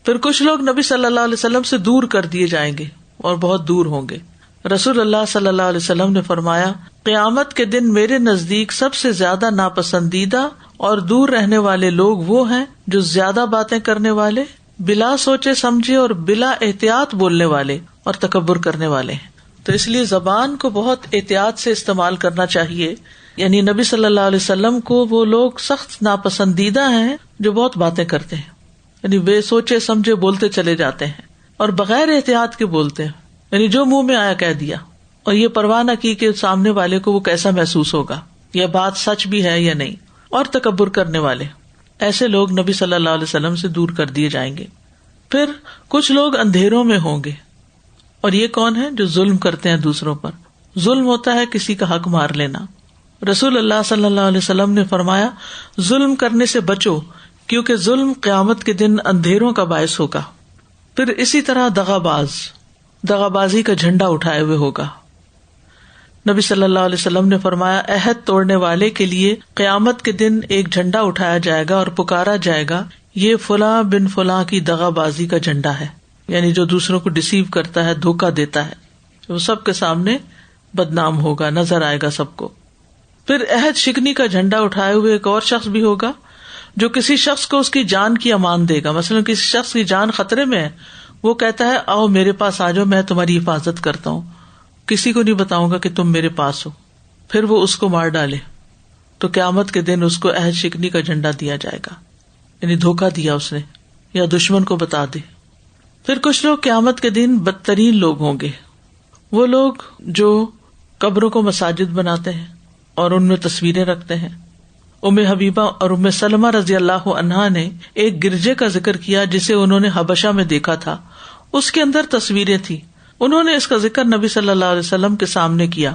پھر کچھ لوگ نبی صلی اللہ علیہ وسلم سے دور کر دیے جائیں گے اور بہت دور ہوں گے. رسول اللہ صلی اللہ علیہ وسلم نے فرمایا، قیامت کے دن میرے نزدیک سب سے زیادہ ناپسندیدہ اور دور رہنے والے لوگ وہ ہیں جو زیادہ باتیں کرنے والے، بلا سوچے سمجھے اور بلا احتیاط بولنے والے اور تکبر کرنے والے ہیں. تو اس لیے زبان کو بہت احتیاط سے استعمال کرنا چاہیے. یعنی نبی صلی اللہ علیہ وسلم کو وہ لوگ سخت ناپسندیدہ ہیں جو بہت باتیں کرتے ہیں، یعنی بے سوچے سمجھے بولتے چلے جاتے ہیں اور بغیر احتیاط کے بولتے ہیں، یعنی جو منہ میں آیا کہہ دیا، اور یہ پرواہ نہ کی کہ سامنے والے کو وہ کیسا محسوس ہوگا، یہ بات سچ بھی ہے یا نہیں. اور تکبر کرنے والے، ایسے لوگ نبی صلی اللہ علیہ وسلم سے دور کر دیے جائیں گے. پھر کچھ لوگ اندھیروں میں ہوں گے، اور یہ کون ہے؟ جو ظلم کرتے ہیں دوسروں پر. ظلم ہوتا ہے کسی کا حق مار لینا. رسول اللہ صلی اللہ علیہ وسلم نے فرمایا، ظلم کرنے سے بچو، کیونکہ ظلم قیامت کے دن اندھیروں کا باعث ہوگا. پھر اسی طرح دغا بازی کا جھنڈا اٹھائے ہوئے ہوگا. نبی صلی اللہ علیہ وسلم نے فرمایا، عہد توڑنے والے کے لیے قیامت کے دن ایک جھنڈا اٹھایا جائے گا اور پکارا جائے گا، یہ فلاں بن فلاں کی دغا بازی کا جھنڈا ہے، یعنی جو دوسروں کو ڈسیو کرتا ہے، دھوکہ دیتا ہے، وہ سب کے سامنے بدنام ہوگا، نظر آئے گا سب کو. پھر عہد شکنی کا جھنڈا اٹھائے ہوئے ایک اور شخص بھی ہوگا جو کسی شخص کو اس کی جان کی امان دے گا. مثلاً کسی شخص کی جان خطرے میں ہے، وہ کہتا ہے آؤ میرے پاس آ جاؤ، میں تمہاری حفاظت کرتا ہوں، کسی کو نہیں بتاؤں گا کہ تم میرے پاس ہو. پھر وہ اس کو مار ڈالے تو قیامت کے دن اس کو عہد شکنی کا جھنڈا دیا جائے گا، یعنی دھوکہ دیا اس نے یا دشمن کو بتا دے. پھر کچھ لوگ قیامت کے دن بدترین لوگ ہوں گے، وہ لوگ جو قبروں کو مساجد بناتے ہیں اور ان میں تصویریں رکھتے ہیں. ام حبیبہ اور ام سلمہ رضی اللہ عنہا نے ایک گرجے کا ذکر کیا جسے انہوں نے حبشہ میں دیکھا تھا. اس کے اندر تصویریں تھیں. انہوں نے اس کا ذکر نبی صلی اللہ علیہ وسلم کے سامنے کیا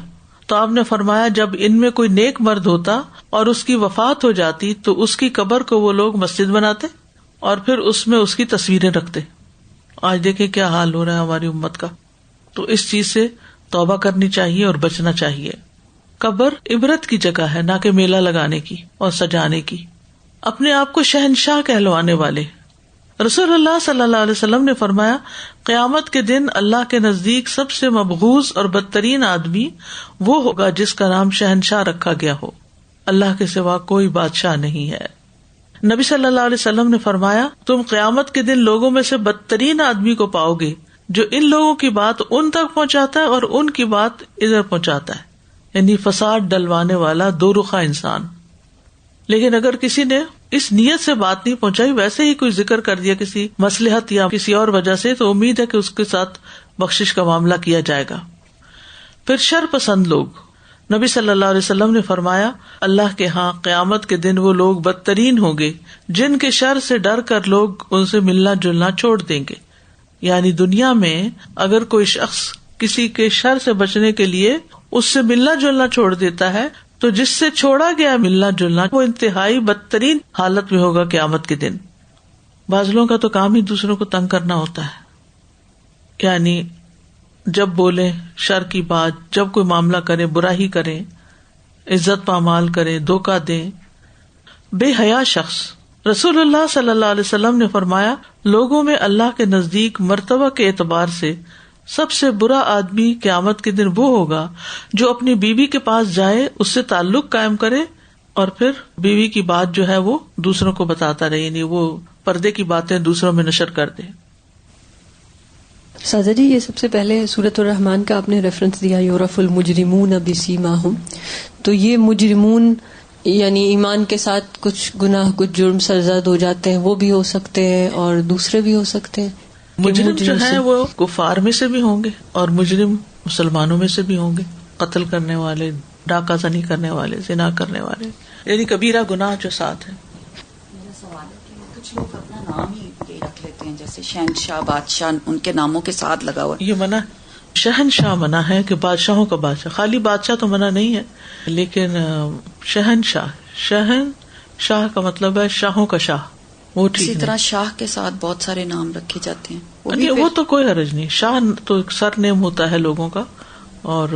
تو آپ نے فرمایا، جب ان میں کوئی نیک مرد ہوتا اور اس کی وفات ہو جاتی تو اس کی قبر کو وہ لوگ مسجد بناتے اور پھر اس میں اس کی تصویریں رکھتے. آج دیکھیں کیا حال ہو رہا ہے ہماری امت کا. تو اس چیز سے توبہ کرنی چاہیے اور بچنا چاہیے. قبر عبرت کی جگہ ہے، نہ کہ میلہ لگانے کی اور سجانے کی. اپنے آپ کو شہنشاہ کہلوانے والے. رسول اللہ صلی اللہ علیہ وسلم نے فرمایا، قیامت کے دن اللہ کے نزدیک سب سے مبغوض اور بدترین آدمی وہ ہوگا جس کا نام شہنشاہ رکھا گیا ہو. اللہ کے سوا کوئی بادشاہ نہیں ہے. نبی صلی اللہ علیہ وسلم نے فرمایا، تم قیامت کے دن لوگوں میں سے بدترین آدمی کو پاؤ گے جو ان لوگوں کی بات ان تک پہنچاتا ہے اور ان کی بات ادھر پہنچاتا ہے، یعنی فساد ڈلوانے والا دو رخا انسان. لیکن اگر کسی نے اس نیت سے بات نہیں پہنچائی، ویسے ہی کوئی ذکر کر دیا کسی مصلحت یا کسی اور وجہ سے، تو امید ہے کہ اس کے ساتھ بخشش کا معاملہ کیا جائے گا. پھر شر پسند لوگ. نبی صلی اللہ علیہ وسلم نے فرمایا اللہ کے ہاں قیامت کے دن وہ لوگ بدترین ہوں گے جن کے شر سے ڈر کر لوگ ان سے ملنا جلنا چھوڑ دیں گے. یعنی دنیا میں اگر کوئی شخص کسی کے شر سے بچنے کے لیے اس سے ملنا جلنا چھوڑ دیتا ہے تو جس سے چھوڑا گیا ملنا جلنا وہ انتہائی بدترین حالت میں ہوگا قیامت کے دن. بعض لوگوں کا تو کام ہی دوسروں کو تنگ کرنا ہوتا ہے. یعنی جب بولیں شر کی بات، جب کوئی معاملہ کریں برائی کریں، عزت پامال کریں، دھوکہ دیں. بے حیا شخص، رسول اللہ صلی اللہ علیہ وسلم نے فرمایا لوگوں میں اللہ کے نزدیک مرتبہ کے اعتبار سے سب سے برا آدمی قیامت کے دن وہ ہوگا جو اپنی بیوی کے پاس جائے، اس سے تعلق قائم کرے اور پھر بیوی کی بات جو ہے وہ دوسروں کو بتاتا رہے، یعنی وہ پردے کی باتیں دوسروں میں نشر کر دے. سازا جی، یہ سب سے پہلے سورۃ الرحمن کا آپ نے ریفرنس دیا یعرف المجرمون بسیماہم، تو یہ مجرمون یعنی ایمان کے ساتھ کچھ گناہ کچھ جرم سرزد ہو جاتے ہیں وہ بھی ہو سکتے ہیں اور دوسرے بھی ہو سکتے ہیں. مجرم جو ہے وہ کفار میں سے بھی ہوں گے اور مجرم مسلمانوں میں سے بھی ہوں گے، قتل کرنے والے، ڈاکہ زنی کرنے والے، زنا کرنے والے، یعنی کبیرہ گناہ جو ساتھ ہیں. میرا سوال ہے کہ کچھ لوگ اپنا نام ہی رکھ لیتے ہیں، جیسے شہنشاہ، بادشاہ، ان کے ناموں کے ساتھ لگا ہوا. یہ منع، شہنشاہ منع ہے کہ بادشاہوں کا بادشاہ، خالی بادشاہ تو منع نہیں ہے، لیکن شہنشاہ کا مطلب ہے شاہوں کا شاہ، وہ ٹھیک. اسی طرح شاہ کے ساتھ بہت سارے نام رکھے جاتے ہیں، وہ تو کوئی حرج نہیں. شاہ تو ایک سر نیم ہوتا ہے لوگوں کا، اور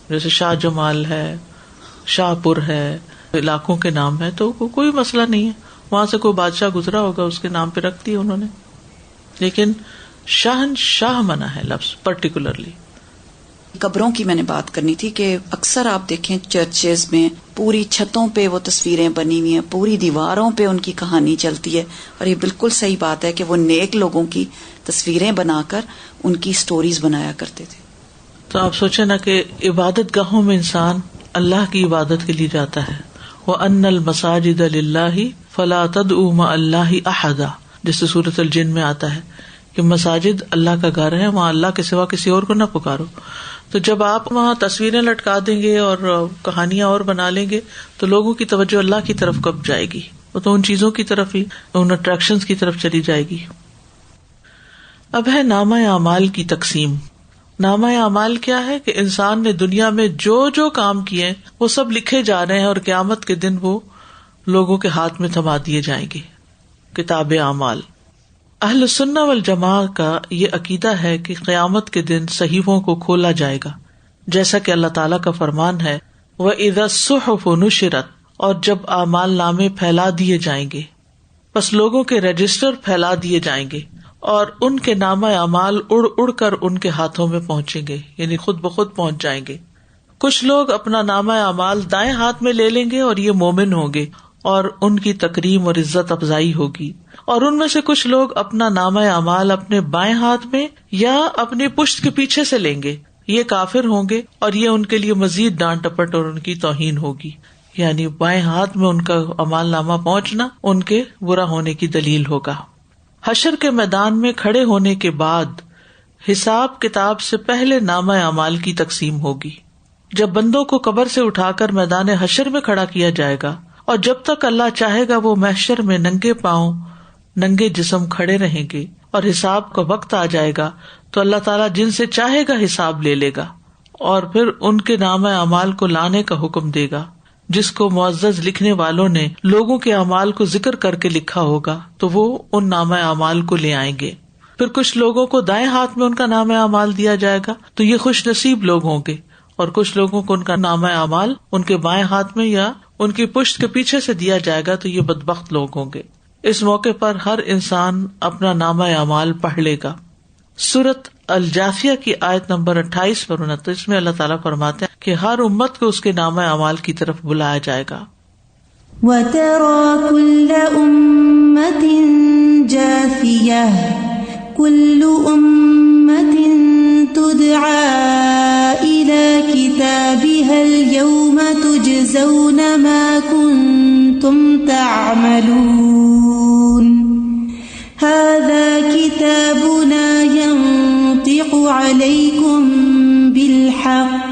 جیسے شاہ جمال ہے، شاہ پور ہے، علاقوں کے نام ہے، تو کوئی مسئلہ نہیں ہے. وہاں سے کوئی بادشاہ گزرا ہوگا اس کے نام پہ رکھ دی انہوں نے، لیکن شاہ منع ہے لفظ پرٹیکولرلی. قبروں کی میں نے بات کرنی تھی کہ اکثر آپ دیکھیں چرچز میں پوری چھتوں پہ وہ تصویریں بنی ہوئی ہیں، پوری دیواروں پہ ان کی کہانی چلتی ہے، اور یہ بالکل صحیح بات ہے کہ وہ نیک لوگوں کی تصویریں بنا کر ان کی سٹوریز بنایا کرتے تھے. تو آپ سوچیں نا کہ عبادت گاہوں میں انسان اللہ کی عبادت کے لیے جاتا ہے. وَأَنَّ الْمَسَاجِدَ لِلَّهِ فَلَا تَدْعُوا مَعَ اللَّهِ أَحَدًا، جیسے سورۃ الجن میں آتا ہے کہ مساجد اللہ کا گھر ہے، وہاں اللہ کے سوا کسی اور کو نہ پکارو. تو جب آپ وہاں تصویریں لٹکا دیں گے اور کہانیاں اور بنا لیں گے تو لوگوں کی توجہ اللہ کی طرف کب جائے گی؟ وہ تو ان چیزوں کی طرف ہی، ان اٹریکشنز کی طرف چلی جائے گی. اب ہے نامہ اعمال کی تقسیم. نامہ اعمال کیا ہے کہ انسان نے دنیا میں جو جو کام کیے وہ سب لکھے جا رہے ہیں اور قیامت کے دن وہ لوگوں کے ہاتھ میں تھما دیے جائیں گے. کتاب اعمال. اہل سنہ والجماع کا یہ عقیدہ ہے کہ قیامت کے دن صحیفوں کو کھولا جائے گا، جیسا کہ اللہ تعالیٰ کا فرمان ہے وَإِذَا الصُّحُفُ نُشِرَتْ، اور جب اعمال نامے پھیلا دیے جائیں گے، بس لوگوں کے رجسٹر پھیلا دیے جائیں گے اور ان کے نامہ اعمال اڑ اڑ کر ان کے ہاتھوں میں پہنچیں گے، یعنی خود بخود پہنچ جائیں گے. کچھ لوگ اپنا نامہ اعمال دائیں ہاتھ میں لے لیں گے اور یہ مومن ہوں گے اور ان کی تکریم اور عزت افزائی ہوگی، اور ان میں سے کچھ لوگ اپنا نامہ اعمال اپنے بائیں ہاتھ میں یا اپنی پشت کے پیچھے سے لیں گے، یہ کافر ہوں گے اور یہ ان کے لیے مزید ڈانٹ ٹپٹ اور ان کی توہین ہوگی. یعنی بائیں ہاتھ میں ان کا اعمال نامہ پہنچنا ان کے برا ہونے کی دلیل ہوگا. حشر کے میدان میں کھڑے ہونے کے بعد حساب کتاب سے پہلے نامہ اعمال کی تقسیم ہوگی. جب بندوں کو قبر سے اٹھا کر میدان حشر میں کھڑا کیا جائے گا اور جب تک اللہ چاہے گا وہ محشر میں ننگے پاؤں ننگے جسم کھڑے رہیں گے، اور حساب کا وقت آ جائے گا تو اللہ تعالیٰ جن سے چاہے گا حساب لے لے گا اور پھر ان کے نامہ اعمال کو لانے کا حکم دے گا، جس کو معزز لکھنے والوں نے لوگوں کے اعمال کو ذکر کر کے لکھا ہوگا تو وہ ان نامہ اعمال کو لے آئیں گے. پھر کچھ لوگوں کو دائیں ہاتھ میں ان کا نامہ اعمال دیا جائے گا تو یہ خوش نصیب لوگ ہوں گے، اور کچھ لوگوں کو ان کا نامہ اعمال ان کے بائیں ہاتھ میں یا ان کی پشت کے پیچھے سے دیا جائے گا تو یہ بدبخت لوگ ہوں گے. اس موقع پر ہر انسان اپنا نامہ اعمال پڑھ لے گا. سورۃ الجاثیہ کی آیت نمبر 28 پر 29 میں اللہ تعالیٰ فرماتے ہیں کہ ہر امت کو اس کے نامہ اعمال کی طرف بلایا جائے گا. وَتَرَى كُلَّ أُمَّةٍ جَاثِيَةً كُلُّ أُمَّةٍ تُدْعَى إِلَى كِتَابِهَا الْيَوْمَ تُجْزَوْنَ مَا كُنتُمْ تَعْمَلُونَ هَذَا كِتَابُنَا يَنطِقُ عَلَيْكُمْ بِالْحَقِّ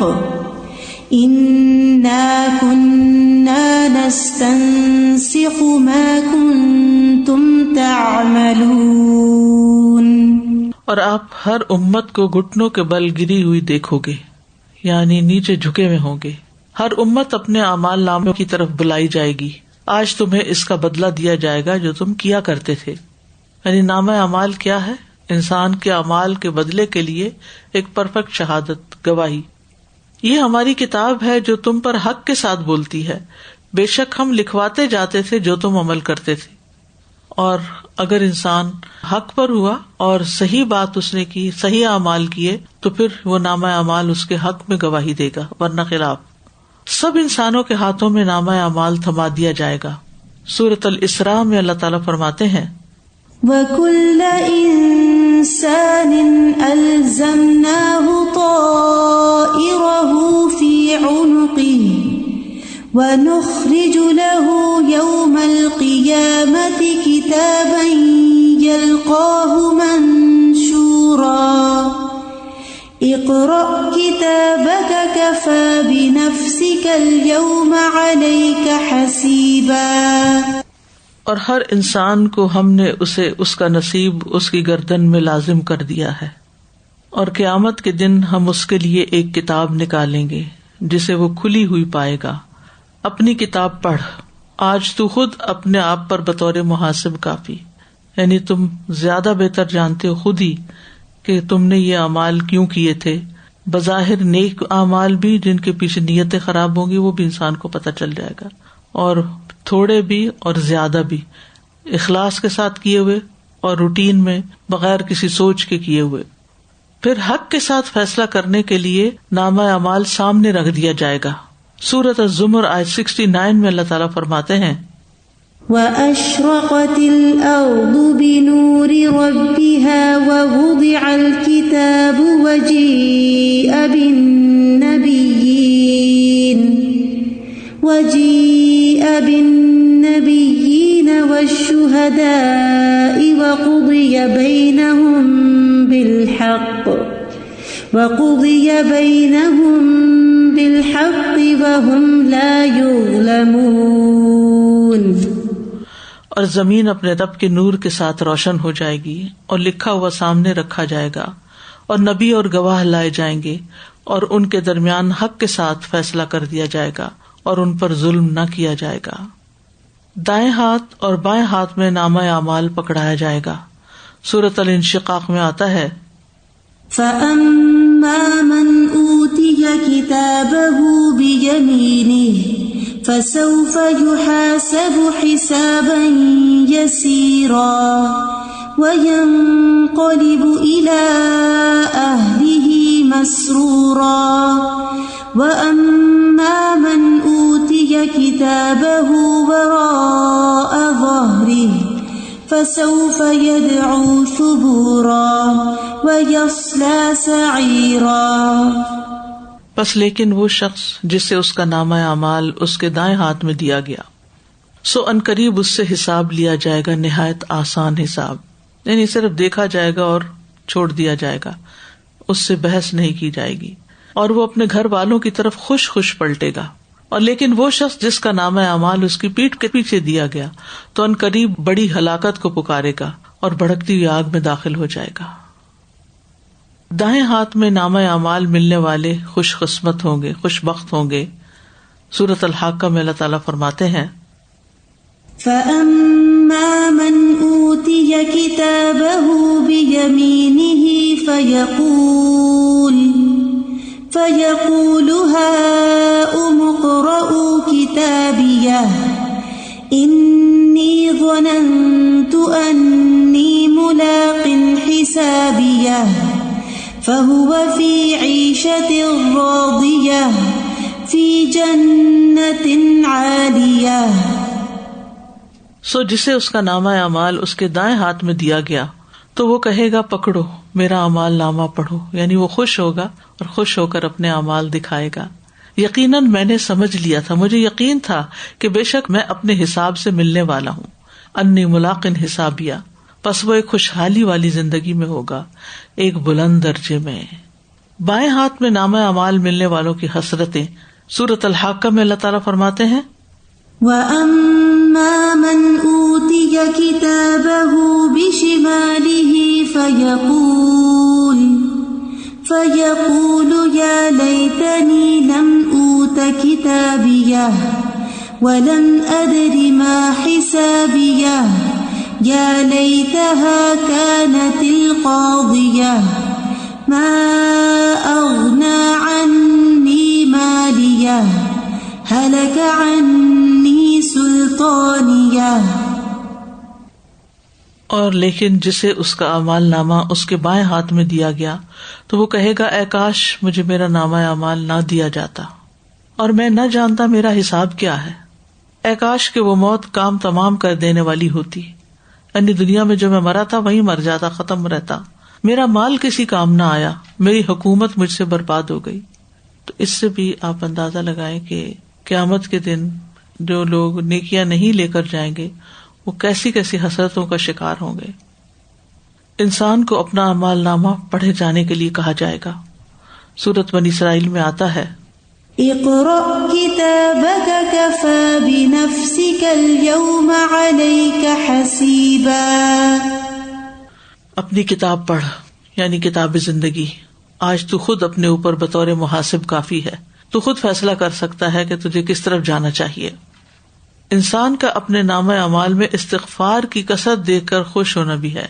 إنا كنا نستنسخ ما كنتم تعملون. اور آپ ہر امت کو گھٹنوں کے بل گری ہوئی دیکھو گے، یعنی نیچے جھکے ہوئے ہوں گے. ہر امت اپنے اعمال ناموں کی طرف بلائی جائے گی. آج تمہیں اس کا بدلہ دیا جائے گا جو تم کیا کرتے تھے. یعنی نامہ اعمال کیا ہے؟ انسان کے اعمال کے بدلے کے لیے ایک پرفیکٹ شہادت، گواہی. یہ ہماری کتاب ہے جو تم پر حق کے ساتھ بولتی ہے. بے شک ہم لکھواتے جاتے تھے جو تم عمل کرتے تھے. اور اگر انسان حق پر ہوا اور صحیح بات اس نے کی، صحیح اعمال کیے، تو پھر وہ نامہ اعمال اس کے حق میں گواہی دے گا، ورنہ خلاف. سب انسانوں کے ہاتھوں میں نامہ اعمال تھما دیا جائے گا. سورۃ الاسراء میں اللہ تعالیٰ فرماتے ہیں وَكُلَّ إِنسَانٍ أَلْزَمْنَاهُ طَائِرَهُ فِي عُنُقِهِ وَنُخْرِجُ لَهُ يَوْمَ الْقِيَامَةِ كِتَابًا يَلْقَاهُ مَنشُورًا اقرأ كتابك كفى بنفسك اليوم عليك حسيبا. اور ہر انسان کو ہم نے اسے اس کا نصیب اس کی گردن میں لازم کر دیا ہے، اور قیامت کے دن ہم اس کے لیے ایک کتاب نکالیں گے جسے وہ کھلی ہوئی پائے گا. اپنی کتاب پڑھ، آج تو خود اپنے آپ پر بطور محاسب کافی. یعنی تم زیادہ بہتر جانتے ہو خود ہی کہ تم نے یہ اعمال کیوں کیے تھے. بظاہر نیک اعمال بھی جن کے پیچھے نیتیں خراب ہوں گی وہ بھی انسان کو پتہ چل جائے گا، اور تھوڑے بھی اور زیادہ بھی، اخلاص کے ساتھ کیے ہوئے اور روٹین میں بغیر کسی سوچ کے کیے ہوئے. پھر حق کے ساتھ فیصلہ کرنے کے لیے نامہ اعمال سامنے رکھ دیا جائے گا. سورۃ الزمر آیت 69 میں اللہ تعالیٰ فرماتے ہیں وَأَشْرَقَتِ الْأَرْضُ بِنُورِ رَبِّهَا وَوُضِعَ الْكِتَابُ وَجِيءَ بِالنَّبِيِّينَ وَالشُّهَدَاءِ وَقُضِيَ بَيْنَهُم بِالْحَقِّ وَهُمْ لَا يُظْلَمُونَ. اور زمین اپنے رب کے نور کے ساتھ روشن ہو جائے گی اور لکھا ہوا سامنے رکھا جائے گا، اور نبی اور گواہ لائے جائیں گے، اور ان کے درمیان حق کے ساتھ فیصلہ کر دیا جائے گا، اور ان پر ظلم نہ کیا جائے گا. دائیں ہاتھ اور بائیں ہاتھ میں نامہ اعمال پکڑایا جائے گا. سورۃ الانشقاق میں آتا ہے فَأَمَّا مَنْ أُوتِيَ كِتَابَهُ بِيَمِينِهِ فَسَوْفَ يُحَاسَبُ حِسَابًا يَسِيرًا وَيَنقَلِبُ إِلَىٰ أَهْلِهِ مَسْرُورًا وَأَمَّا مَنْ أُوتِيَ كِتَابَهُ وَرَاءَ ظَهْرِهِ فَسَوْفَ يَدْعُو ثُبُورًا وَيَصْلَىٰ سَعِيرًا. بس لیکن وہ شخص جسے اس کا نامہ اعمال اس کے دائیں ہاتھ میں دیا گیا، سو ان قریب اس سے حساب لیا جائے گا، نہایت آسان حساب. یعنی صرف دیکھا جائے گا اور چھوڑ دیا جائے گا، اس سے بحث نہیں کی جائے گی، اور وہ اپنے گھر والوں کی طرف خوش خوش پلٹے گا. اور لیکن وہ شخص جس کا نامہ اعمال اس کی پیٹھ کے پیچھے دیا گیا تو ان قریب بڑی ہلاکت کو پکارے گا اور بھڑکتی ہوئی آگ میں داخل ہو جائے گا. دائیں ہاتھ میں نامہ اعمال ملنے والے خوش قسمت ہوں گے، خوش بخت ہوں گے. سورۃ الحاقہ میں اللہ تعالیٰ فرماتے ہیں فَأَمَّا مَنْ أُوتِيَ كِتَابَهُ بِيَمِينِهِ فَيَقُولُ هَاؤُمُ اقْرَءُوا كِتَابِيَهْ إِنِّي ظَنَنتُ أَنِّي مُلَاقٍ حِسَابِيَهْ فَهُوَ فِي عِيشَةٍ رَاضِيَةٍ فِي جَنَّةٍ عَالِيَةٍ. سو جسے اس کا نامہ اعمال اس کے دائیں ہاتھ میں دیا گیا تو وہ کہے گا پکڑو میرا اعمال نامہ پڑھو. یعنی وہ خوش ہوگا اور خوش ہو کر اپنے اعمال دکھائے گا. یقیناً میں نے سمجھ لیا تھا، مجھے یقین تھا کہ بے شک میں اپنے حساب سے ملنے والا ہوں. انی ملاقن حسابیہ، پس وہ ایک خوشحالی والی زندگی میں ہوگا، ایک بلند درجے میں. بائیں ہاتھ میں نامہ اعمال ملنے والوں کی حسرتیں سورۃ الحاقہ میں اللہ تعالیٰ فرماتے ہیں وَأَمَّا مَنْ أُوتِيَ كِتَابَهُ بِشِمَالِهِ فَيَقُولُ يَا لَيْتَنِي لَمْ أُوتَ كِتَابِيَهْ وَلَمْ أَدْرِ مَا حِسَابِيَهْ يَا لَيْتَهَا كَانَتِ الْقَاضِيَةَ مَا أَغْنَى عَنِّي مَالِيَهْ هَلَكَ عَنِّي سُلْطَانِيَهْ. اور لیکن جسے اس کا اعمال نامہ اس کے بائیں ہاتھ میں دیا گیا تو وہ کہے گا اے کاش مجھے میرا نامہ اعمال نہ دیا جاتا اور میں نہ جانتا میرا حساب کیا ہے. اے کاش کہ وہ موت کام تمام کر دینے والی ہوتی، یعنی دنیا میں جو میں مرا تھا وہیں مر جاتا، ختم رہتا، میرا مال کسی کام نہ آیا، میری حکومت مجھ سے برباد ہو گئی. تو اس سے بھی آپ اندازہ لگائیں کہ قیامت کے دن جو لوگ نیکیاں نہیں لے کر جائیں گے وہ کیسی کیسی حسرتوں کا شکار ہوں گے. انسان کو اپنا اعمال نامہ پڑھے جانے کے لیے کہا جائے گا. سورۃ بنی اسرائیل میں آتا ہے اقرأ كتابك كفى بنفسك اليوم عليك حسيبا. اپنی کتاب پڑھ، یعنی کتاب زندگی. آج تو خود اپنے اوپر بطور محاسب کافی ہے، تو خود فیصلہ کر سکتا ہے کہ تجھے کس طرف جانا چاہیے. انسان کا اپنے نامہ اعمال میں استغفار کی کثرت دیکھ کر خوش ہونا بھی ہے،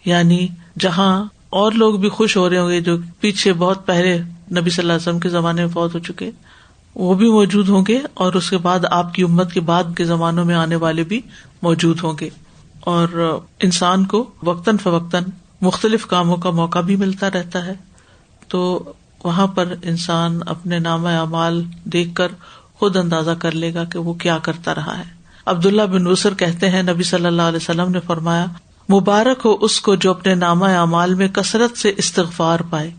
یعنی جہاں اور لوگ بھی خوش ہو رہے ہوں گے جو پیچھے بہت پہلے نبی صلی اللہ علیہ وسلم کے زمانے میں فوت ہو چکے، وہ بھی موجود ہوں گے، اور اس کے بعد آپ کی امت کے بعد کے زمانوں میں آنے والے بھی موجود ہوں گے. اور انسان کو وقتاً فوقتاً مختلف کاموں کا موقع بھی ملتا رہتا ہے، تو وہاں پر انسان اپنے نامہ اعمال دیکھ کر خود اندازہ کر لے گا کہ وہ کیا کرتا رہا ہے. عبداللہ بن بصر کہتے ہیں نبی صلی اللہ علیہ وسلم نے فرمایا مبارک ہو اس کو جو اپنے نامہ اعمال میں کثرت سے استغفار پائے،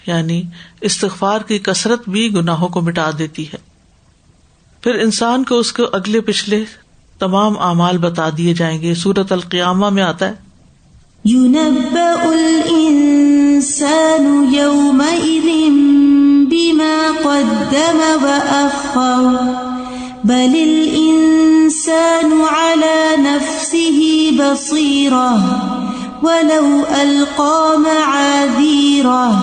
یعنی استغفار کی کثرت بھی گناہوں کو مٹا دیتی ہے. پھر انسان کو اس کو اگلے پچھلے تمام اعمال بتا دیے جائیں گے. سورۃ القیامہ میں آتا ہے يُنَبَّأُ الْإِنسَانُ يَوْمَئِذٍ بِمَا قَدَّمَ وَأَخَّرَ بَلِ الْإِنسَانُ عَلَى نَفْسِهِ بَصِيرَةٌ وَلَوْ أَلْقَى مَعَاذِيرَهُ.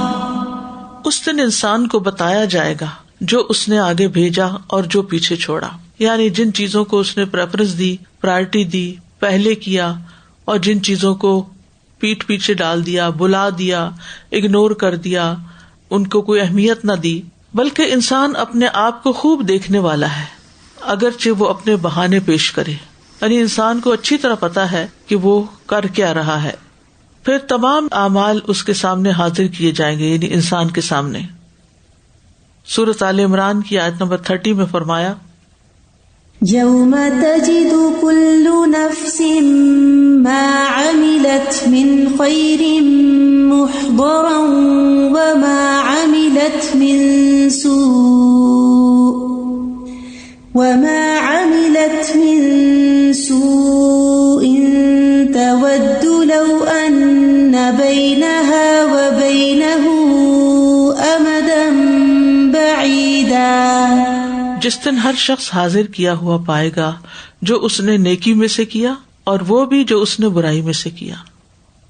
اس دن انسان کو بتایا جائے گا جو اس نے آگے بھیجا اور جو پیچھے چھوڑا، یعنی جن چیزوں کو اس نے پریفرنس دی، پرائرٹی دی، پہلے کیا، اور جن چیزوں کو پیٹ پیچھے ڈال دیا، بلا دیا، اگنور کر دیا، ان کو کوئی اہمیت نہ دی. بلکہ انسان اپنے آپ کو خوب دیکھنے والا ہے اگرچہ وہ اپنے بہانے پیش کرے، یعنی انسان کو اچھی طرح پتا ہے کہ وہ کر کیا رہا ہے. پھر تمام اعمال اس کے سامنے حاضر کیے جائیں گے، یعنی انسان کے سامنے. سورۃ آل عمران کی آیت نمبر 30 میں فرمایا يَوْمَ تَجِدُ كُلُّ نَفْسٍ مَا عَمِلَتْ مِنْ خَيْرٍ مُحْضَرًا وَمَا عَمِلَتْ مِنْ سُوءٍ تَوَدُّ لَوْ أَنَّ بَيْنَهَا وَبَيْنَهُ أَمَدًا بَعِيدًا. جس دن ہر شخص حاضر کیا ہوا پائے گا جو اس نے نیکی میں سے کیا اور وہ بھی جو اس نے برائی میں سے کیا،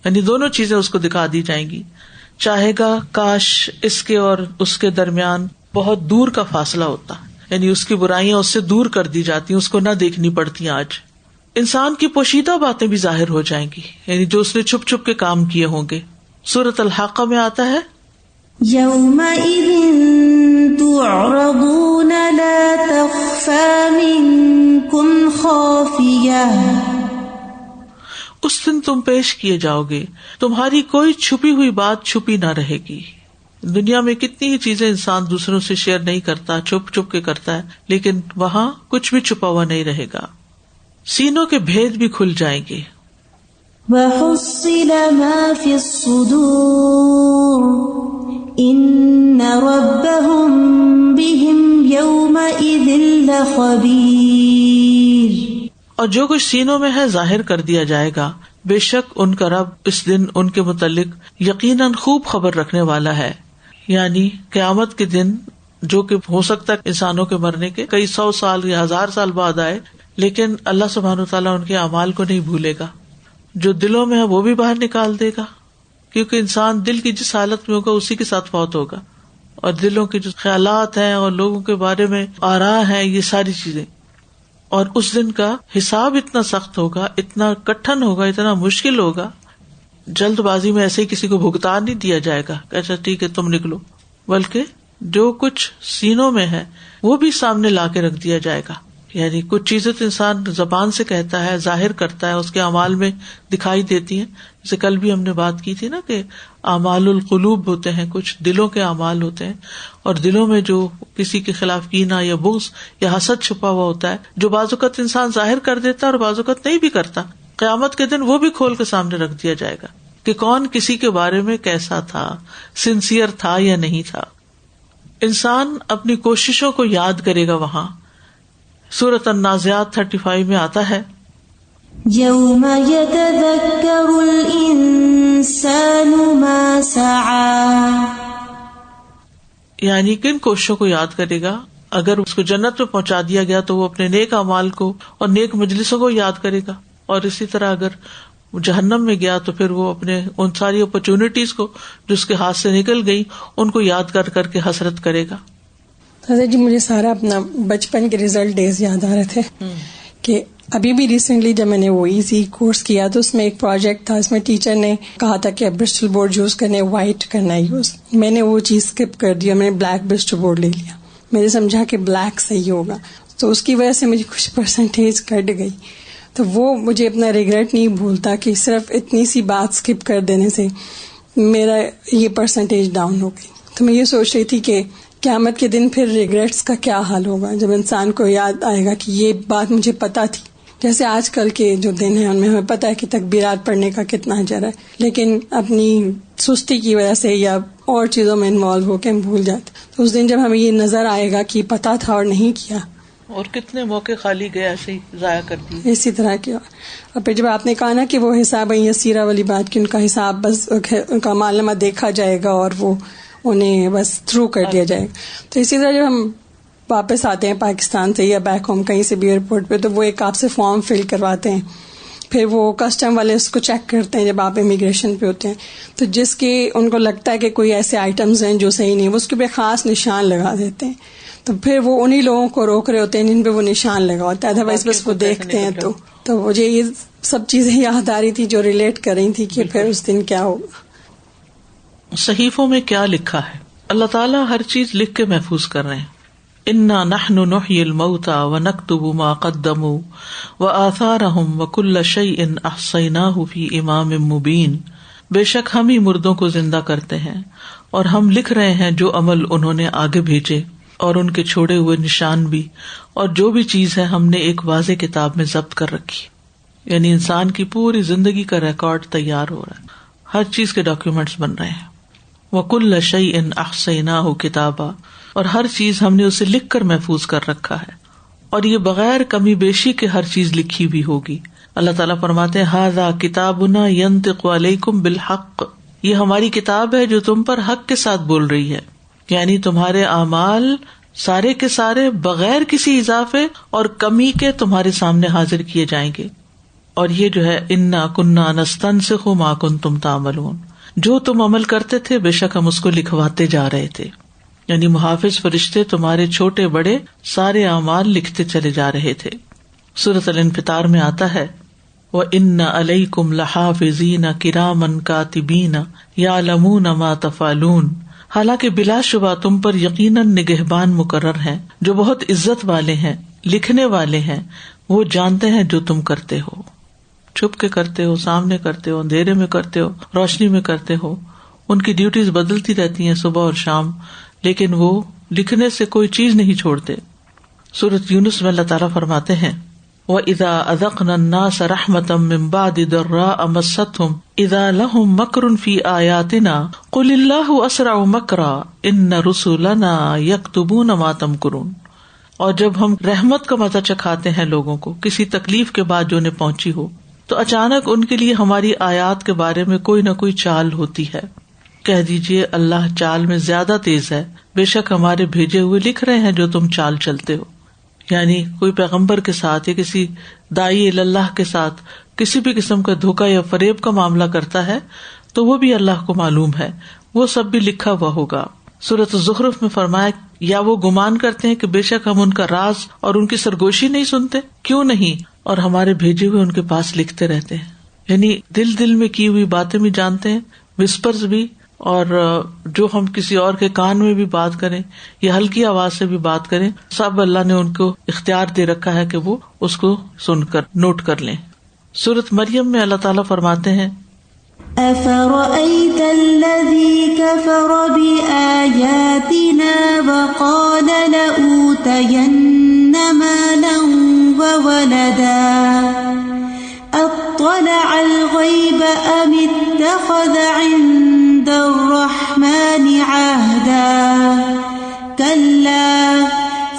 یعنی دونوں چیزیں اس کو دکھا دی جائیں گی. چاہے گا کاش اس کے اور اس کے درمیان بہت دور کا فاصلہ ہوتا، یعنی اس کی برائیاں اس سے دور کر دی جاتی، اس کو نہ دیکھنی پڑتی. آج انسان کی پوشیدہ باتیں بھی ظاہر ہو جائیں گی، یعنی جو اس نے چھپ چھپ کے کام کیے ہوں گے. سورۃ الحاقہ میں آتا ہے يَوْمَئِذٍ تُعْرَضُونَ لَا تَخْفَى مِنكُمْ خَافِيَةٌ. اس دن تم پیش کیے جاؤ گے، تمہاری کوئی چھپی ہوئی بات چھپی نہ رہے گی. دنیا میں کتنی ہی چیزیں انسان دوسروں سے شیئر نہیں کرتا، چھپ چھپ کے کرتا ہے، لیکن وہاں کچھ بھی چھپا ہوا نہیں رہے گا. سینوں کے بھید بھی کھل جائیں گے. وَحُصِّلَ مَا فِي الصُّدُورِ إِنَّ رَبَّهُم بِهِمْ يَوْمَئِذٍ لَخَبِيرٌ. اور جو کچھ سینوں میں ہے ظاہر کر دیا جائے گا، بے شک ان کا رب اس دن ان کے متعلق یقیناً خوب خبر رکھنے والا ہے. یعنی قیامت کے دن جو کہ ہو سکتا ہے انسانوں کے مرنے کے کئی 100 سال یا 1000 سال بعد آئے، لیکن اللہ سبحانہ وتعالیٰ ان کے اعمال کو نہیں بھولے گا. جو دلوں میں ہے وہ بھی باہر نکال دے گا، کیونکہ انسان دل کی جس حالت میں ہوگا اسی کے ساتھ فوت ہوگا. اور دلوں کے جو خیالات ہیں اور لوگوں کے بارے میں آراء ہیں، یہ ساری چیزیں. اور اس دن کا حساب اتنا سخت ہوگا، اتنا کٹھن ہوگا، اتنا مشکل ہوگا، جلد بازی میں ایسے ہی کسی کو بھگتان نہیں دیا جائے گا کہ اچھا ٹھیک ہے تم نکلو، بلکہ جو کچھ سینوں میں ہے وہ بھی سامنے لا کے رکھ دیا جائے گا. یعنی کچھ چیزیں تو انسان زبان سے کہتا ہے، ظاہر کرتا ہے، اس کے اعمال میں دکھائی دیتی ہیں. جیسے کل بھی ہم نے بات کی تھی نا کہ اعمال القلوب ہوتے ہیں، کچھ دلوں کے اعمال ہوتے ہیں، اور دلوں میں جو کسی کے خلاف کینہ یا بغض یا حسد چھپا ہوا ہوتا ہے، جو بعض اوقات انسان ظاہر کر دیتا ہے اور بعض اوقات نہیں بھی کرتا. قیامت کے دن وہ بھی کھول کے سامنے رکھ دیا جائے گا کہ کون کسی کے بارے میں کیسا تھا، سنسیئر تھا یا نہیں تھا. انسان اپنی کوششوں کو یاد کرے گا. وہاں سورۃ النازعات 35 میں آتا ہے یوم یتذکر الانسان ما سعی، یعنی کن کوششوں کو یاد کرے گا. اگر اس کو جنت میں پہنچا دیا گیا تو وہ اپنے نیک اعمال کو اور نیک مجلسوں کو یاد کرے گا، اور اسی طرح اگر جہنم میں گیا تو پھر وہ اپنے ان ساری اپرچونٹیز کو جو اس کے ہاتھ سے نکل گئی ان کو یاد کر کر کے حسرت کرے گا. حضرت جی مجھے سارا اپنا بچپن کے ریزلٹ ڈیز یاد آ رہے تھے کہ ابھی بھی ریسنٹلی جب میں نے وہ ایزی کورس کیا تو اس میں ایک پروجیکٹ تھا، اس میں ٹیچر نے کہا تھا کہ برسٹل بورڈ یوز کرنے، وائٹ کرنا ہے یوز. میں نے وہ چیز اسکپ کر دیا، میں نے بلیک برسٹل بورڈ لے لیا. میں نے سمجھا کہ بلیک صحیح ہوگا، تو اس کی وجہ سے مجھے کچھ پرسنٹیج کٹ گئی. تو وہ مجھے اپنا ریگریٹ نہیں بھولتا کہ صرف اتنی سی بات اسکپ کر دینے سے میرا یہ پرسنٹیج ڈاؤن ہو گئی. تو میں یہ سوچ رہی تھی کہ قیامت کے دن پھر ریگریٹس کا کیا حال ہوگا جب انسان کو یاد آئے گا کہ یہ بات مجھے پتا تھی. جیسے آج کل کے جو دن ہیں ان میں ہمیں پتا ہے کہ تکبیرات پڑھنے کا کتنا اجر ہے، لیکن اپنی سستی کی وجہ سے یا اور چیزوں میں انوالو ہو کے ہم بھول جاتے. تو اس دن جب ہمیں یہ نظر آئے گا کہ پتا تھا اور نہیں کیا، اور کتنے موقع خالی گئے ایسے ہی ضائع کر دیے اسی طرح کے. اور پھر جب آپ نے کہا نا کہ وہ حساب یسیرہ والی بات کہ ان کا حساب بس ان کا معلومہ دیکھا جائے گا اور وہ انہیں بس تھرو کر دیا جائے گا، تو اسی طرح جب ہم واپس آتے ہیں پاکستان سے یا بیک ہوم کہیں سے بھی ایئرپورٹ پہ، تو وہ ایک آپ سے فارم فل کرواتے ہیں، پھر وہ کسٹم والے اس کو چیک کرتے ہیں جب آپ امیگریشن پہ ہوتے ہیں. تو جس کے ان کو لگتا ہے کہ کوئی ایسے آئٹمز ہیں جو صحیح نہیں، وہ اس کے پہ خاص نشان لگا دیتے ہیں. تو پھر وہ انہی لوگوں کو روک رہے ہوتے ہیں جن پہ وہ نشان لگا ہوتا ہے، ادروائز بس وہ دیکھتے ہیں. تو مجھے یہ سب چیزیں یاد آ رہی تھی جو ریلیٹ کر رہی تھی کہ پھر اس دن کیا ہوگا. صحیفوں میں کیا لکھا ہے؟ اللہ تعالیٰ ہر چیز لکھ کے محفوظ کر رہے ہیں. انا نحن نحیی الموتى ونکتب ما قدموا وآثارهم وکل شیء احصیناہ فی امام مبین. بے شک ہم ہی مردوں کو زندہ کرتے ہیں اور ہم لکھ رہے ہیں جو عمل انہوں نے آگے بھیجے اور ان کے چھوڑے ہوئے نشان بھی، اور جو بھی چیز ہے ہم نے ایک واضح کتاب میں ضبط کر رکھی. یعنی انسان کی پوری زندگی کا ریکارڈ تیار ہو رہا ہے، ہر چیز کے ڈاکیومینٹس بن رہے ہیں. وَكُلَّ شَيْءٍ أَحْصَيْنَاهُ كِتَابًا، اور ہر چیز ہم نے اسے لکھ کر محفوظ کر رکھا ہے، اور یہ بغیر کمی بیشی کے ہر چیز لکھی بھی ہوگی. اللہ تعالیٰ فرماتے ہیں هَذَا كِتَابُنَا يَنطِقُ عَلَيْكُمْ بِالْحَقِّ، یہ ہماری کتاب ہے جو تم پر حق کے ساتھ بول رہی ہے. یعنی تمہارے اعمال سارے کے سارے بغیر کسی اضافے اور کمی کے تمہارے سامنے حاضر کیے جائیں گے. اور یہ جو ہے انا کننا نستنسخ ما کنتم تعملون، جو تم عمل کرتے تھے بے شک ہم اس کو لکھواتے جا رہے تھے. یعنی محافظ فرشتے تمہارے چھوٹے بڑے سارے اعمال لکھتے چلے جا رہے تھے. سورۃ الانفطار میں آتا ہے وَإِنَّ عَلَيْكُمْ لَحَافِظِينَ كِرَامًا كَاتِبِينَ يَعْلَمُونَ مَا تَفْعَلُونَ، حالانکہ بلا شبہ تم پر یقیناً نگہبان مقرر ہیں جو بہت عزت والے ہیں، لکھنے والے ہیں، وہ جانتے ہیں جو تم کرتے ہو. چھپ کے کرتے ہو، سامنے کرتے ہو، اندھیرے میں کرتے ہو، روشنی میں کرتے ہو. ان کی ڈیوٹیز بدلتی رہتی ہیں صبح اور شام، لیکن وہ لکھنے سے کوئی چیز نہیں چھوڑتے. سورۃ یونس میں اللہ تعالیٰ فرماتے ہیں وَإِذَا أَذَقْنَا النَّاسَ رَحْمَةً مِّن بَعْدِ ضَرَّاءَ مَسَّتْهُمْ إِذَا لَهُم مَّكْرٌ فِي آيَاتِنَا قُلِ اللَّهُ أَسْرَعُ مَكْرًا إِنَّ رُسُلَنَا يَكْتُبُونَ مَا تَمْكُرُونَ. اور جب ہم رحمت کا مزہ چکھاتے ہیں لوگوں کو کسی تکلیف کے بعد جو انہیں پہنچی ہو، تو اچانک ان کے لیے ہماری آیات کے بارے میں کوئی نہ کوئی چال ہوتی ہے. کہہ دیجئے اللہ چال میں زیادہ تیز ہے بے شک ہمارے بھیجے ہوئے لکھ رہے ہیں جو تم چال چلتے ہو. یعنی کوئی پیغمبر کے ساتھ یا کسی داعی اللہ کے ساتھ کسی بھی قسم کا دھوکہ یا فریب کا معاملہ کرتا ہے تو وہ بھی اللہ کو معلوم ہے، وہ سب بھی لکھا ہوا ہوگا. سورۃ الزخرف میں فرمایا یا وہ گمان کرتے ہیں کہ بے شک ہم ان کا راز اور ان کی سرگوشی نہیں سنتے، کیوں نہیں، اور ہمارے بھیجے ہوئے ان کے پاس لکھتے رہتے ہیں. یعنی دل میں کی ہوئی باتیں بھی جانتے ہیں، وسپرز بھی، اور جو ہم کسی اور کے کان میں بھی بات کریں یا ہلکی آواز سے بھی بات کریں، سب اللہ نے ان کو اختیار دے رکھا ہے کہ وہ اس کو سن کر نوٹ کر لیں. سورۃ مریم میں اللہ تعالیٰ فرماتے ہیں أفرأيت الذي كفر بآياتنا وقال لأوتين مالا وولدا أطلع الغيب أم اتخذ عند الرحمن عهدا كلا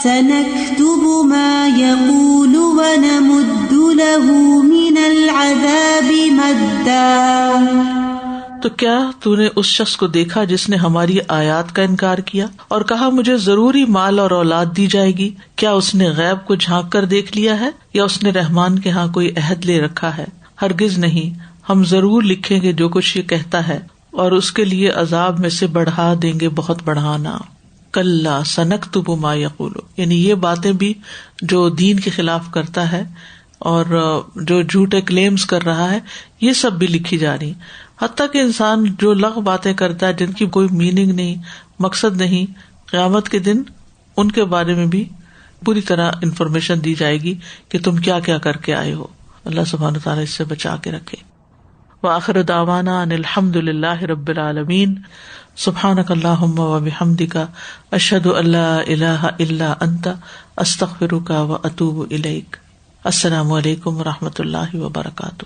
سنكتب ما يقول ونمد له من العذاب مدا. تو کیا تو نے اس شخص کو دیکھا جس نے ہماری آیات کا انکار کیا اور کہا مجھے ضروری مال اور اولاد دی جائے گی؟ کیا اس نے غیب کو جھانک کر دیکھ لیا ہے یا اس نے رحمان کے ہاں کوئی عہد لے رکھا ہے؟ ہرگز نہیں، ہم ضرور لکھیں گے جو کچھ یہ کہتا ہے اور اس کے لیے عذاب میں سے بڑھا دیں گے بہت بڑھانا. کلا سنکتب ما یقول، یعنی یہ باتیں بھی جو دین کے خلاف کرتا ہے اور جو جھوٹے کلیمز کر رہا ہے یہ سب بھی لکھی جا رہی. حتیٰ کہ انسان جو لغو باتیں کرتا ہے جن کی کوئی میننگ نہیں، مقصد نہیں، قیامت کے دن ان کے بارے میں بھی پوری طرح انفارمیشن دی جائے گی کہ تم کیا کیا کر کے آئے ہو. اللہ سبحانہ تعالیٰ اس سے بچا کے رکھے. وآخر دعوانا ان الحمد للہ رب العالمین. سبحانک اللہم وبحمدک اشہد ان لا الہ الا انت استغفرک واتوب الیک. السلام علیکم ورحمۃ اللہ وبرکاتہ.